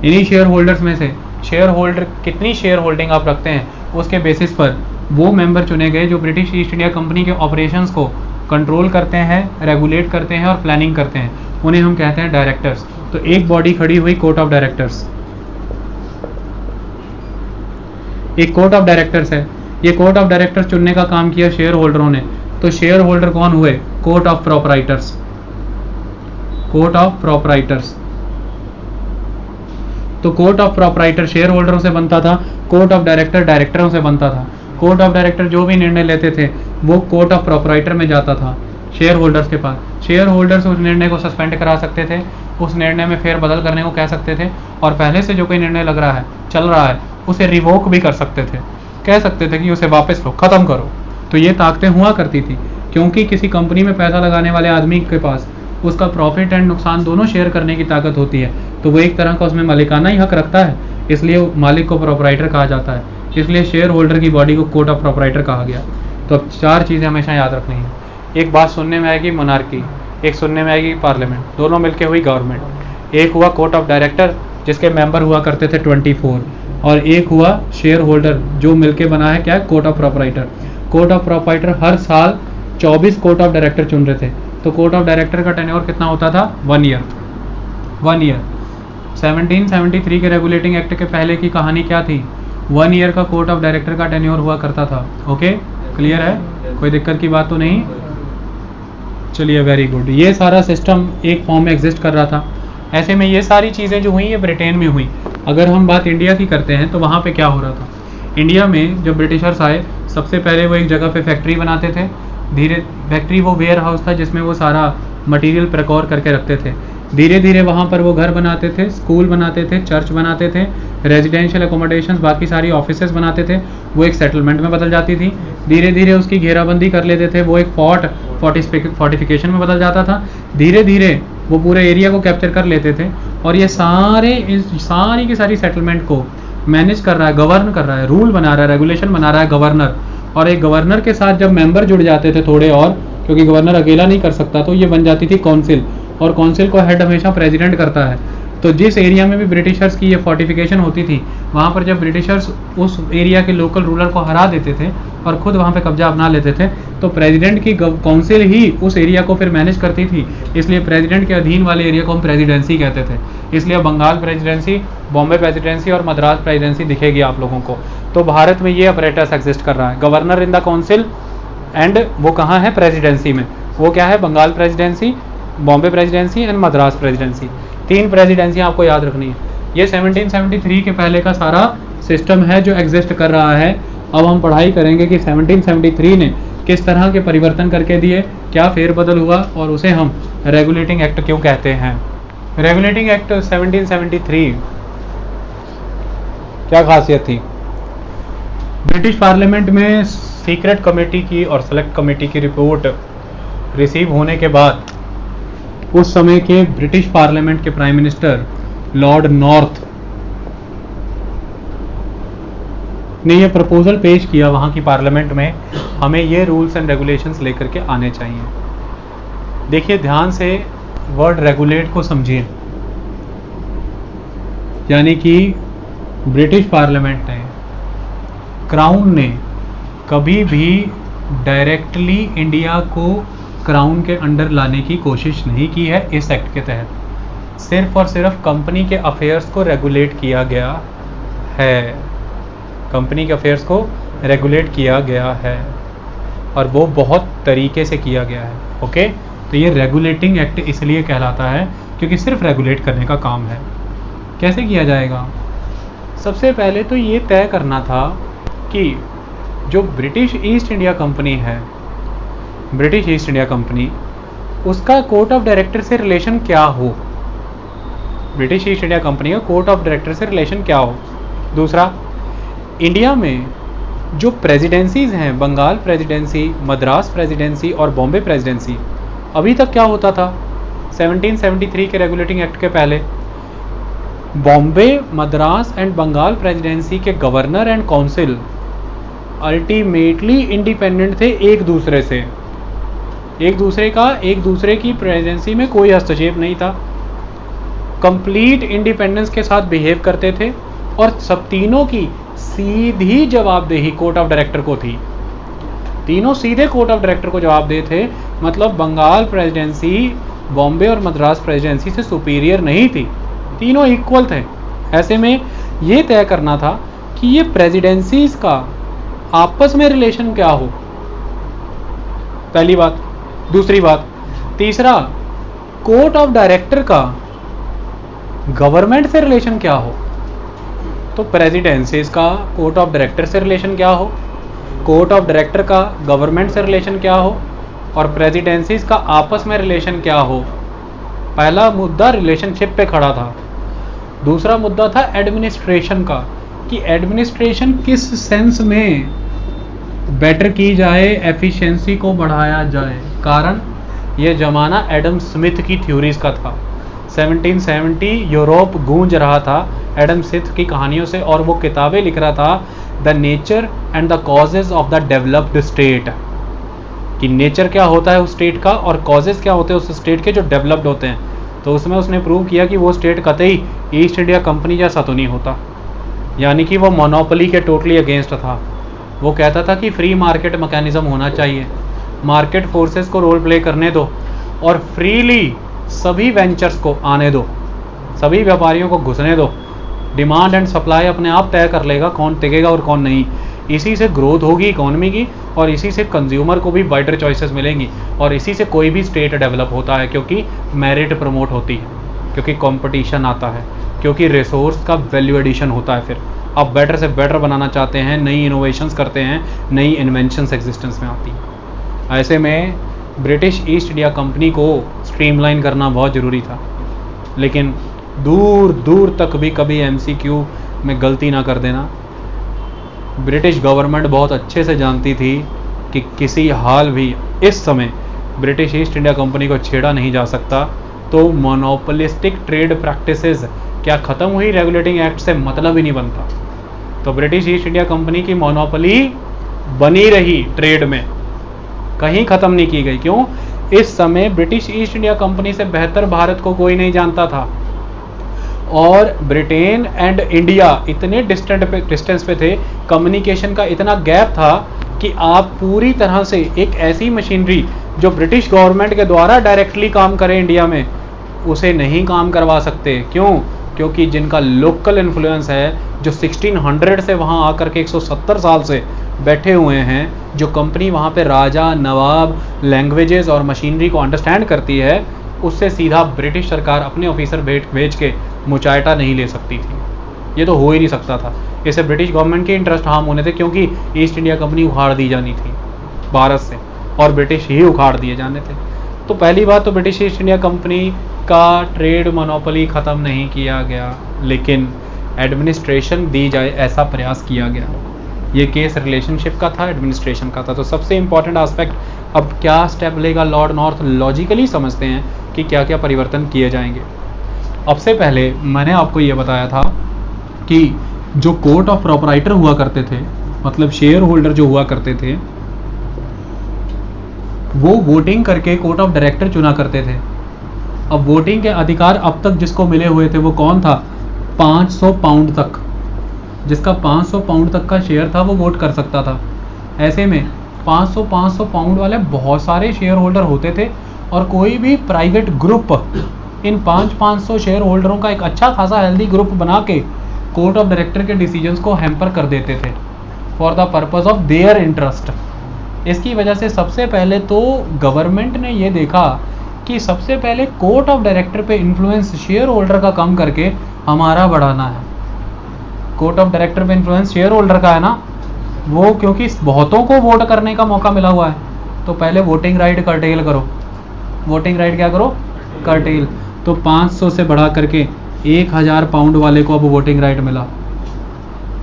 इन्हीं शेयर होल्डर्स में से शेयर होल्डर कितनी शेयर होल्डिंग आप रखते हैं, उसके बेसिस पर वो मेंबर चुने गए जो ब्रिटिश ईस्ट इंडिया कंपनी के ऑपरेशंस को कंट्रोल करते हैं, रेगुलेट करते हैं और प्लानिंग करते हैं। उन्हें हम कहते हैं डायरेक्टर्स। तो एक बॉडी खड़ी हुई, कोर्ट ऑफ डायरेक्टर्स। एक कोर्ट ऑफ डायरेक्टर्स है। ये कोर्ट ऑफ डायरेक्टर्स चुनने का काम किया शेयर होल्डरों ने। तो शेयर होल्डर कौन हुए? Court of proprietors. Court of proprietors. तो कोर्ट ऑफ प्रोपराइटर शेयर होल्डरों से बनता था, कोर्ट ऑफ डायरेक्टर डायरेक्टरों से बनता था। कोर्ट ऑफ डायरेक्टर जो भी निर्णय लेते थे वो कोर्ट ऑफ प्रोपराइटर में जाता था, शेयर होल्डर्स के पास। शेयर होल्डर्स उस निर्णय को सस्पेंड करा सकते थे, उस निर्णय में फेरबदल करने को कह सकते थे, और पहले से जो कोई निर्णय लग रहा है, चल रहा है, उसे रिवोक भी कर सकते थे। कह सकते थे कि उसे वापस लो, ख़त्म करो। तो ये ताकतें हुआ करती थी, क्योंकि किसी कंपनी में पैसा लगाने वाले आदमी के पास उसका प्रॉफिट एंड नुकसान दोनों शेयर करने की ताकत होती है। तो वो एक तरह का उसमें मालिकाना ही हक रखता है, इसलिए मालिक को प्रोपराइटर कहा जाता है। इसलिए शेयर होल्डर की बॉडी को कोर्ट ऑफ प्रोपराइटर कहा गया। तो अब 4 चीज़ें हमेशा याद रखनी है। एक बात सुनने में आएगी मोनार्की, एक सुनने में आएगी पार्लियामेंट, दोनों मिलके हुई गवर्नमेंट। एक हुआ कोर्ट ऑफ डायरेक्टर जिसके मेंबर हुआ करते थे 24, और एक हुआ शेयर होल्डर जो मिलके बना है क्या, court of proprietor. Court of proprietor हर साल 24 कोर्ट ऑफ डायरेक्टर चुन रहे थे। तो कोर्ट ऑफ डायरेक्टर का टेन्योर कितना होता था? 1 ईयर। 1 ईयर। 1773 के रेगुलेटिंग एक्ट के पहले की कहानी क्या थी? 1 ईयर का कोर्ट ऑफ डायरेक्टर का टेन्योर हुआ करता था। ओके, क्लियर है? कोई दिक्कत की बात तो नहीं? चलिए, वेरी गुड। ये सारा सिस्टम एक फॉर्म में एग्जिस्ट कर रहा था। ऐसे में ये सारी चीज़ें जो हुई ये ब्रिटेन में हुई। अगर हम बात इंडिया की करते हैं तो वहाँ पे क्या हो रहा था? इंडिया में जब ब्रिटिशर्स आए, सबसे पहले वो एक जगह पे फैक्ट्री बनाते थे। फैक्ट्री वो वेयर हाउस था जिसमें वो सारा मटेरियल प्रिकॉर करके रखते थे। धीरे धीरे वहाँ पर वो घर बनाते थे, स्कूल बनाते थे, चर्च बनाते थे, रेजिडेंशियल अकोमोडेशंस, बाकी सारी ऑफिसेज बनाते थे, वो एक सेटलमेंट में बदल जाती थी। धीरे धीरे उसकी घेराबंदी कर लेते थे, वो एक फोर्टिफिकेशन में बदल जाता था। धीरे धीरे वो पूरे एरिया को कैप्चर कर लेते थे और ये सारी की सारी सेटलमेंट को मैनेज कर रहा है, गवर्न कर रहा है, रूल बना रहा है, रेगुलेशन बना रहा है गवर्नर। और एक गवर्नर के साथ जब मेंबर जुड़ जाते थे थोड़े और, क्योंकि गवर्नर अकेला नहीं कर सकता, तो ये बन जाती थी काउंसिल, और काउंसिल को हेड हमेशा प्रेसिडेंट करता है। तो जिस एरिया में भी ब्रिटिशर्स की ये फोर्टिफिकेशन होती थी, वहाँ पर जब ब्रिटिशर्स उस एरिया के लोकल रूलर को हरा देते थे और खुद वहाँ पे कब्जा अपना लेते थे, तो प्रेसिडेंट की काउंसिल ही उस एरिया को फिर मैनेज करती थी। इसलिए प्रेसिडेंट के अधीन वाले एरिया को हम प्रेसिडेंसी कहते थे। इसलिए बंगाल प्रेसिडेंसी, बॉम्बे प्रेसिडेंसी और मद्रास प्रेसिडेंसी दिखेगी आप लोगों को। तो भारत में ये अपरेटस एग्जिस्ट कर रहा है, governor in the council, and वो कहाँ है? प्रेसिडेंसी में। वो क्या है? Bengal presidency, Bombay presidency and Madras presidency. 3 presidency आपको याद रखनी है। ये 1773 के पहले का सारा सिस्टम है जो एग्जिस्ट कर रहा है। अब हम पढ़ाई करेंगे कि 1773 ने किस तरह के परिवर्तन करके दिए, क्या फेरबदल हुआ, और उसे हम रेगुलेटिंग एक्ट क्यों कहते हैं। रेगुलेटिंग एक्ट 1773 क्या खासियत थी? ब्रिटिश पार्लियामेंट में सीक्रेट कमेटी की और सेलेक्ट कमेटी की रिपोर्ट रिसीव होने के बाद उस समय के ब्रिटिश पार्लियामेंट के प्राइम मिनिस्टर लॉर्ड नॉर्थ ने यह प्रपोजल पेश किया वहां की पार्लियामेंट में, हमें ये रूल्स एंड रेगुलेशंस लेकर के आने चाहिए। देखिए ध्यान से वर्ड रेगुलेट को समझिए, यानी कि ब्रिटिश पार्लियामेंट ने, क्राउन ने कभी भी डायरेक्टली इंडिया को क्राउन के अंडर लाने की कोशिश नहीं की है। इस एक्ट के तहत सिर्फ और सिर्फ कंपनी के अफेयर्स को रेगुलेट किया गया है, कंपनी के अफेयर्स को रेगुलेट किया गया है, और वो बहुत तरीके से किया गया है। ओके, तो ये रेगुलेटिंग एक्ट इसलिए कहलाता है क्योंकि सिर्फ रेगुलेट करने का काम है। कैसे किया जाएगा? सबसे पहले तो ये तय करना था कि जो ब्रिटिश ईस्ट इंडिया कंपनी है, ब्रिटिश ईस्ट इंडिया कंपनी, उसका कोर्ट ऑफ डायरेक्टर से रिलेशन क्या हो। ब्रिटिश ईस्ट इंडिया कंपनी का कोर्ट ऑफ डायरेक्टर से रिलेशन क्या हो। दूसरा, इंडिया में जो प्रेसिडेंसीज हैं, बंगाल प्रेसिडेंसी, मद्रास प्रेसिडेंसी और बॉम्बे प्रेसिडेंसी, अभी तक क्या होता था 1773 के रेगुलेटिंग एक्ट के पहले? बॉम्बे, मद्रास एंड बंगाल प्रेसिडेंसी के governor and council ultimately independent थे एक दूसरे से। एक दूसरे की प्रेसिडेंसी में कोई हस्तक्षेप नहीं था, कंप्लीट इंडिपेंडेंस के साथ बिहेव करते थे, और सब तीनों की सीधी जवाबदेही कोर्ट ऑफ डायरेक्टर को थी। तीनों सीधे कोर्ट ऑफ डायरेक्टर को जवाबदेह थे। मतलब बंगाल प्रेसिडेंसी बॉम्बे और मद्रास प्रेसिडेंसी से सुपीरियर नहीं थी, तीनों इक्वल थे। ऐसे में ये तय करना था कि ये प्रेसिडेंसीज का आपस में रिलेशन क्या हो, पहली बात। दूसरी बात, तीसरा, कोर्ट ऑफ डायरेक्टर का गवर्नमेंट से रिलेशन क्या हो। तो प्रेसिडेंसीज का कोर्ट ऑफ डायरेक्टर से रिलेशन क्या हो, कोर्ट ऑफ डायरेक्टर का गवर्नमेंट से रिलेशन क्या हो, और प्रेसिडेंसीज का आपस में रिलेशन क्या हो। पहला मुद्दा रिलेशनशिप पे खड़ा था। दूसरा मुद्दा था एडमिनिस्ट्रेशन का, कि एडमिनिस्ट्रेशन किस सेंस में बेटर की जाए, एफिशिएंसी को बढ़ाया जाए। कारण ये ज़माना एडम स्मिथ की थ्योरीज का था। 1770 यूरोप गूंज रहा था एडम स्मिथ की कहानियों से, और वो किताबें लिख रहा था the nature and the causes of the developed state, कि नेचर क्या होता है उस स्टेट का और कॉजेज क्या होते हैं उस स्टेट के जो डेवलप्ड होते हैं। तो उसमें उसने प्रूव किया कि वो स्टेट कतई ईस्ट इंडिया कंपनी जैसा तो नहीं होता, यानी कि वो मोनोपोली के टोटली अगेंस्ट था। वो कहता था कि फ्री मार्केट मैकेनिज्म होना चाहिए, मार्केट फोर्सेस को रोल प्ले करने दो और फ्रीली सभी वेंचर्स को आने दो, सभी व्यापारियों को घुसने दो। डिमांड एंड सप्लाई अपने आप तय कर लेगा कौन टिकेगा और कौन नहीं। इसी से ग्रोथ होगी इकोनॉमी की, और इसी से कंज्यूमर को भी वाइडर चॉइसेस मिलेंगी, और इसी से कोई भी स्टेट डेवलप होता है, क्योंकि मेरिट प्रमोट होती है, क्योंकि कंपटीशन आता है, क्योंकि रिसोर्स का वैल्यू एडिशन होता है। फिर आप बेटर से बेटर बनाना चाहते हैं, नई इनोवेशंस करते हैं, नई इन्वेंशंस एग्जिस्टेंस में आती हैं। ऐसे में ब्रिटिश ईस्ट इंडिया कंपनी को स्ट्रीमलाइन करना बहुत ज़रूरी था। लेकिन दूर दूर तक भी कभी MCQ में गलती ना कर देना। ब्रिटिश गवर्नमेंट बहुत अच्छे से जानती थी कि किसी हाल भी इस समय ब्रिटिश ईस्ट इंडिया कंपनी को छेड़ा नहीं जा सकता, तो मोनोपोलिस्टिक ट्रेड प्रैक्टिसेस क्या ख़त्म हुई रेगुलेटिंग एक्ट से? मतलब ही नहीं बनता। तो ब्रिटिश ईस्ट इंडिया कंपनी की मोनोपोली बनी रही ट्रेड में, कहीं ख़त्म नहीं की गई। क्यों? इस समय ब्रिटिश ईस्ट इंडिया कंपनी से बेहतर भारत को कोई नहीं जानता था, और ब्रिटेन एंड इंडिया इतने डिस्टेंस पे थे, कम्युनिकेशन का इतना गैप था कि आप पूरी तरह से एक ऐसी मशीनरी जो ब्रिटिश गवर्नमेंट के द्वारा डायरेक्टली काम करे इंडिया में, उसे नहीं काम करवा सकते। क्यों? क्योंकि जिनका लोकल इन्फ्लुएंस है, जो 1600 से वहाँ आकर के 170 साल से बैठे हुए हैं, जो कंपनी वहाँ पे राजा नवाब लैंग्वेजेस और मशीनरी को अंडरस्टैंड करती है, उससे सीधा ब्रिटिश सरकार अपने ऑफिसर भेज के मुचायटा नहीं ले सकती थी। ये तो हो ही नहीं सकता था। इससे ब्रिटिश गवर्नमेंट के इंटरेस्ट हार्म होने थे, क्योंकि ईस्ट इंडिया कंपनी उखाड़ दी जानी थी भारत से, और ब्रिटिश ही उखाड़ दिए जाने थे। तो पहली बात तो ब्रिटिश ईस्ट इंडिया कंपनी का ट्रेड मोनोपोली ख़त्म नहीं किया गया, लेकिन एडमिनिस्ट्रेशन दी जाए ऐसा प्रयास किया गया। ये केस रिलेशनशिप का था, एडमिनिस्ट्रेशन का था। तो सबसे इंपॉर्टेंट एस्पेक्ट, अब क्या स्टेप लेगा लॉर्ड नॉर्थ, लॉजिकली समझते हैं कि क्या क्या परिवर्तन किए जाएंगे। अब से पहले मैंने आपको ये बताया था कि जो कोर्ट ऑफ प्रोपराइटर हुआ करते थे, मतलब शेयर होल्डर जो हुआ करते थे, वो वोटिंग करके कोर्ट ऑफ डायरेक्टर चुना करते थे। अब वोटिंग के अधिकार अब तक जिसको मिले हुए थे वो कौन था? 500 पाउंड तक, जिसका 500 पाउंड तक का शेयर था वो वोट कर सकता था। ऐसे में 500 पाउंड वाले बहुत सारे शेयर होल्डर होते थे, और कोई भी प्राइवेट ग्रुप इन 500 शेयर होल्डरों का एक अच्छा खासा हेल्दी ग्रुप बना के कोर्ट ऑफ डायरेक्टर के डिसीजंस को हैम्पर कर देते थे for the purpose of their interest. इसकी वजह से सबसे पहले तो गवर्नमेंट ने ये देखा कि सबसे पहले कोर्ट ऑफ डायरेक्टर पे इन्फ्लुएंस शेयर होल्डर का कम करके हमारा बढ़ाना है। कोर्ट ऑफ डायरेक्टर पे इन्फ्लुएंस शेयर होल्डर का है ना, वो क्योंकि बहुतों को वोट करने का मौका मिला हुआ है, तो पहले वोटिंग राइट कर्टेल करो। वोटिंग राइट क्या करो? कर्टेल। तो 500 से बढ़ा करके 1000 पाउंड वाले को अब वोटिंग राइट मिला।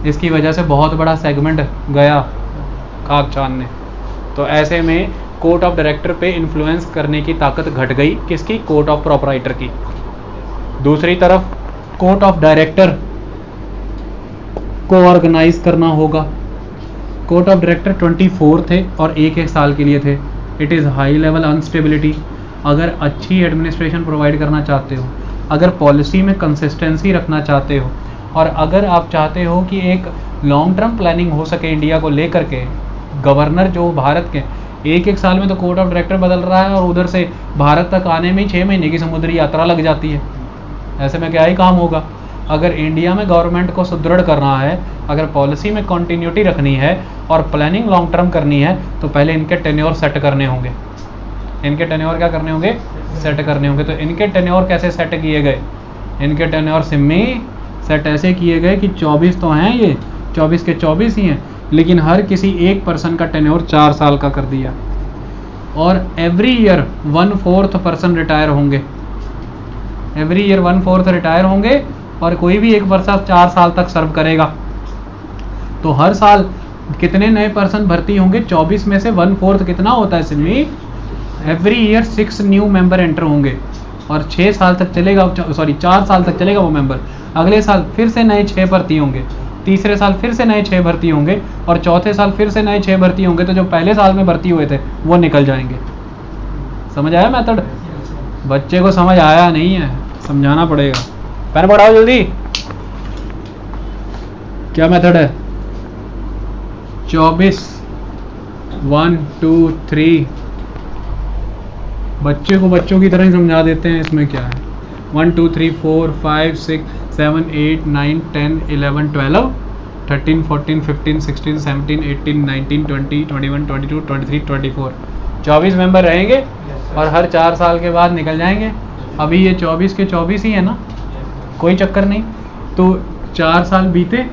इसकी वजह से बहुत बड़ा सेगमेंट गया खाक छानने। तो ऐसे में कोर्ट ऑफ डायरेक्टर पे इन्फ्लुएंस करने की ताकत घट गई, किसकी? कोर्ट ऑफ प्रोपराइटर की। दूसरी तरफ कोर्ट ऑफ डायरेक्टर को ऑर्गेनाइज करना होगा। कोर्ट ऑफ डायरेक्टर 24 थे और एक साल के लिए थे। It is high level instability. अगर अच्छी एडमिनिस्ट्रेशन प्रोवाइड करना चाहते हो, अगर पॉलिसी में कंसिस्टेंसी रखना चाहते हो, और अगर आप चाहते हो कि एक लॉन्ग टर्म प्लानिंग हो सके इंडिया को लेकर के, गवर्नर जो भारत के एक साल में तो कोर्ट ऑफ डायरेक्टर बदल रहा है, और उधर से भारत तक आने में 6 महीने की समुद्री यात्रा लग जाती है। ऐसे में क्या ही काम होगा? अगर इंडिया में गवर्नमेंट को सुदृढ़ करना है, अगर पॉलिसी में कंटिन्यूटी रखनी है और प्लानिंग लॉन्ग टर्म करनी है, तो पहले इनके टेन्योर सेट करने होंगे। इनके टेन्योर क्या करने होंगे? सेट करने होंगे। तो इनके टेन्योर कैसे सेट किए गए? इनके टेन्योर सिम्मी सेट ऐसे किए गए कि 24 तो हैं, ये 24 के 24 ही हैं, लेकिन हर किसी एक पर्सन का टेन्योर 4 साल का कर दिया। और एवरी ईयर 1/4 पर्सन रिटायर होंगे। एवरी ईयर 1/4 रिटायर होंगे, और कोई भी एक पर्सन 4 साल तक सर्व करेगा। तो हर साल कितने नए पर्सन भर्ती होंगे? 24 में से 1/4 कितना होता है Simmi? Every year 6 new member enter होंगे, और 6 साल तक चलेगा, 4 साल तक चलेगा वो मेंबर। अगले साल फिर से नए 6 भर्ती होंगे, तीसरे साल फिर से नए 6 भर्ती होंगे, और चौथे साल फिर से नए 6 भर्ती होंगे। तो जो पहले साल में भर्ती हुए थे वो निकल जाएंगे। समझ आया मेथड? बच्चे को समझ आया नहीं है, समझाना पड़ेगा। पेन पढ़ाओ जल्दी। क्या मेथड है? 24 1 2 3। बच्चे को बच्चों की तरह ही समझा देते हैं, इसमें क्या है? 1 2 3 4 5 6 7 8 9 10 11 12 13 14 15 16 17 18 19 20 21 22 23 24। 24 मेंबर रहेंगे, और हर 4 साल के बाद निकल जाएंगे। अभी ये 24 के 24 ही है ना, कोई चक्कर नहीं। तो 4 साल बीते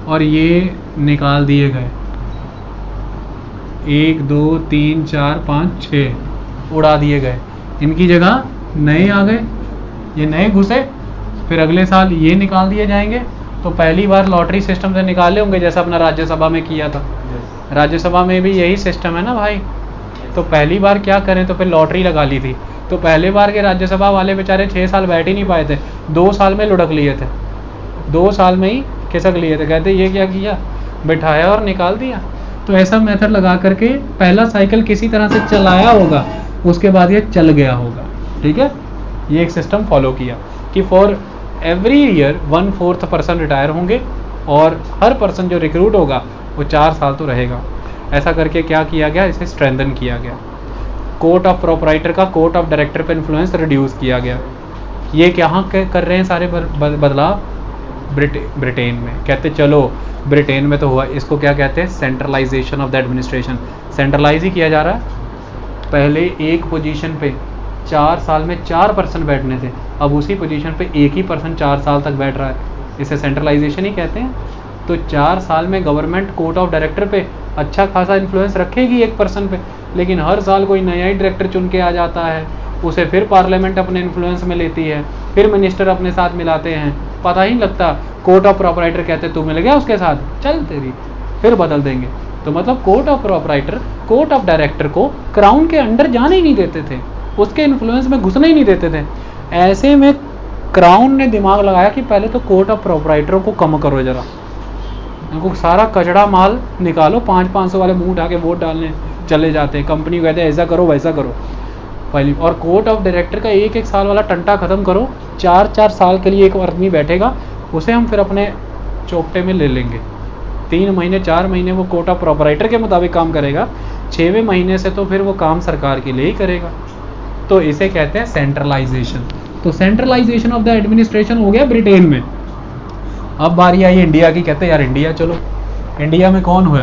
और ये निकाल दिए गए। 1 2 3 4 5 6 उड़ा दिए गए। इनकी जगह नए आ गए, ये नए घुसे, फिर अगले साल ये निकाल दिए जाएंगे। तो पहली बार लॉटरी सिस्टम से निकाले होंगे, जैसा अपना राज्यसभा में किया था। राज्यसभा में भी यही सिस्टम है ना भाई। तो पहली बार क्या करें, तो फिर लॉटरी लगा ली थी। तो पहले बार के राज्यसभा वाले बेचारे 6 साल बैठ ही नहीं पाए थे, 2 साल में लुढ़क लिए थे, 2 साल में ही खिसक लिए थे। कहते ये क्या किया, बिठाया और निकाल दिया। तो ऐसा मेथड लगा करके पहला साइकिल किसी तरह से चलाया होगा, उसके बाद ये चल गया होगा। ठीक है, ये एक सिस्टम फॉलो किया कि for every year 1/4 person retire होंगे और हर पर्सन जो रिक्रूट होगा वो 4 साल तो रहेगा। ऐसा करके क्या किया गया, इसे स्ट्रेंथन किया गया। कोर्ट ऑफ प्रोपराइटर का कोर्ट ऑफ डायरेक्टर पे इन्फ्लुएंस रिड्यूस किया गया। ये क्या कर रहे हैं सारे बदलाव, ब्रिटेन में। कहते चलो ब्रिटेन में तो हुआ, इसको क्या कहते हैं, centralisation of the administration. Centralise ही किया जा रहा है। पहले एक पोजीशन पे 4 साल में 4 पर्सन बैठने थे, अब उसी पोजीशन पे एक ही पर्सन 4 साल तक बैठ रहा है। इसे सेंट्रलाइजेशन ही कहते हैं। तो 4 साल में गवर्नमेंट कोर्ट ऑफ डायरेक्टर पे अच्छा खासा इन्फ्लुएंस रखेगी एक पर्सन पे, लेकिन हर साल कोई नया ही डायरेक्टर चुन के आ जाता है, उसे फिर पार्लियामेंट अपने इन्फ्लुएंस में लेती है, फिर मिनिस्टर अपने साथ मिलाते हैं, पता ही नहीं लगता। कोर्ट ऑफ प्रोपराइटर कहते तू मिल गया उसके साथ, चल तेरी, फिर बदल देंगे। तो मतलब court of proprietor court of director को क्राउन के अंडर जाने ही नहीं देते थे, उसके इन्फ्लुएंस में घुसने ही नहीं देते थे। ऐसे में क्राउन ने दिमाग लगाया कि पहले तो कोर्ट ऑफ प्रोपराइटरों को कम करो जरा, इनको सारा कचड़ा माल निकालो। 500 वाले मुंह उठा के वोट डालने चले जाते हैं, कंपनी कहते हैं ऐसा करो वैसा करो पहले। और कोर्ट ऑफ डायरेक्टर का 1-1 साल वाला टंटा खत्म करो, 4-4 साल के लिए एक आदमी बैठेगा, उसे हम फिर अपने चौपटे में ले लेंगे। 3 महीने 4 महीने वो कोर्ट ऑफ प्रोपराइटर के मुताबिक काम करेगा, 6वें महीने से तो फिर वो काम सरकार के लिए ही करेगा। तो इसे कहते हैं सेंट्रलाइजेशन। तो सेंट्रलाइजेशन ऑफ द एडमिनिस्ट्रेशन हो गया ब्रिटेन में। अब बारी आई इंडिया की। कहते हैं यार इंडिया, चलो इंडिया में कौन हुआ।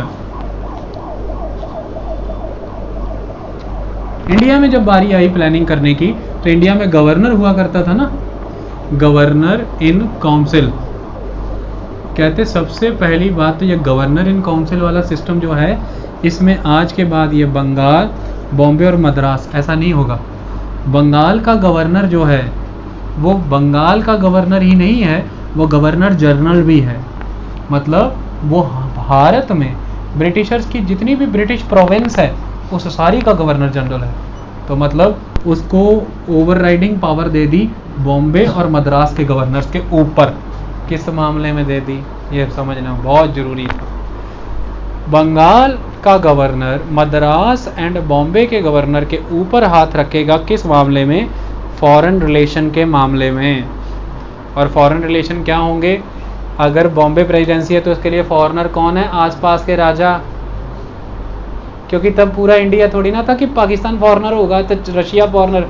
इंडिया में जब बारी आई प्लानिंग करने की, तो इंडिया में गवर्नर हुआ करता था ना, गवर्नर इन काउंसिल। कहते सबसे पहली बात तो ये गवर्नर इन काउंसिल वाला सिस्टम जो है, इसमें आज के बाद ये बंगाल, बॉम्बे और मद्रास ऐसा नहीं होगा। बंगाल का गवर्नर जो है वो बंगाल का गवर्नर ही नहीं है, वो गवर्नर जनरल भी है। मतलब वो भारत में ब्रिटिशर्स की जितनी भी ब्रिटिश प्रोविंस है उस सारी का गवर्नर जनरल है। तो मतलब उसको ओवरराइडिंग पावर दे दी बॉम्बे और मद्रास के गवर्नर्स के ऊपर। किस मामले में दे दी, ये समझना बहुत जरूरी था। बंगाल का गवर्नर मद्रास एंड बॉम्बे के गवर्नर के ऊपर हाथ रखेगा, किस मामले में, फॉरेन रिलेशन के मामले में। और फॉरेन रिलेशन क्या होंगे, अगर बॉम्बे प्रेसिडेंसी है तो उसके लिए फॉरेनर कौन है, आसपास के राजा। क्योंकि तब पूरा इंडिया थोड़ी ना था कि पाकिस्तान फॉरेनर होगा तो रशिया फॉरेनर।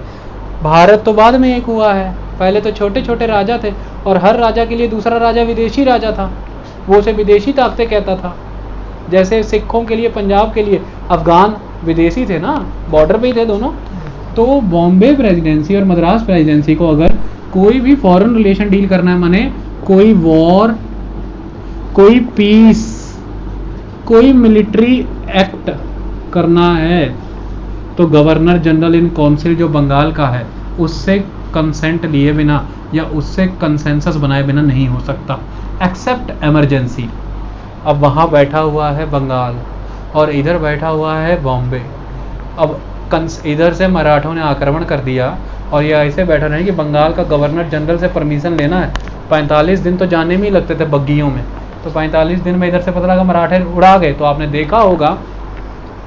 भारत तो बाद में एक हुआ है, पहले तो छोटे छोटे राजा थे और हर राजा के लिए दूसरा राजा विदेशी राजा था, वो उसे विदेशी ताकतें कहता था। जैसे सिखों के लिए, पंजाब के लिए अफगान विदेशी थे ना, बॉर्डर पे ही थे दोनों। तो बॉम्बे प्रेसिडेंसी और मद्रास प्रेसिडेंसी को अगर कोई भी फॉरेन रिलेशन डील करना है, माने कोई वॉर, कोई पीस, कोई मिलिट्री एक्ट करना है, तो गवर्नर जनरल इन काउंसिल जो बंगाल का है उससे कंसेंट लिए बिना या उससे कंसेंसस बनाए बिना नहीं हो सकता, एक्सेप्ट इमरजेंसी। अब वहाँ बैठा हुआ है बंगाल और इधर बैठा हुआ है बॉम्बे। अब इधर से मराठों ने आक्रमण कर दिया और ये ऐसे बैठा रहे कि बंगाल का गवर्नर जनरल से परमिशन लेना है। 45 दिन तो जाने में ही लगते थे बग्गियों में, तो 45 दिन में इधर से पता लगा मराठे उड़ा गए। तो आपने देखा होगा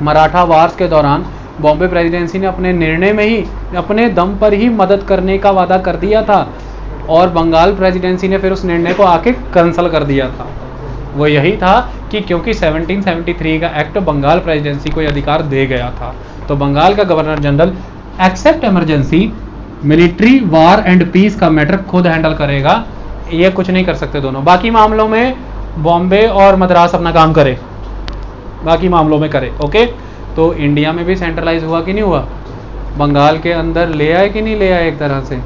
मराठा वार्स के दौरान बॉम्बे प्रेसिडेंसी ने अपने निर्णय में ही अपने दम पर ही मदद करने का वादा कर दिया था और बंगाल प्रेसिडेंसी ने फिर उस निर्णय को आके कैंसिल कर दिया था। वो यही था कि क्योंकि 1773 का एक्ट बंगाल प्रेसिडेंसी को अधिकार दे गया था, तो बंगाल का governor general except emergency military war and peace का मैटर खुद हैंडल करेगा। ये कुछ नहीं कर सकते दोनों। बाकी मामलों में बॉम्बे और मद्रास अपना काम करे, बाकी मामलों में करे। ओके, तो इंडिया में भी सेंट्रलाइज हुआ कि नहीं हुआ, बंगाल के अंदर ले आए कि नहीं ले आए एक तरह से।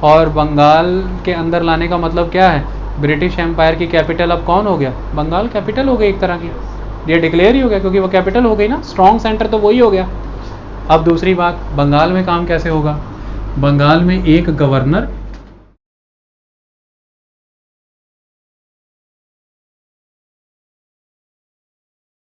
और बंगाल के अंदर लाने का मतलब क्या है, ब्रिटिश एम्पायर की कैपिटल अब कौन हो गया, बंगाल कैपिटल हो गई एक तरह की, ये डिक्लेयर ही हो गया क्योंकि वो कैपिटल हो गई ना, स्ट्रॉन्ग सेंटर तो वही हो गया। अब दूसरी बात, बंगाल में काम कैसे होगा, बंगाल में एक गवर्नर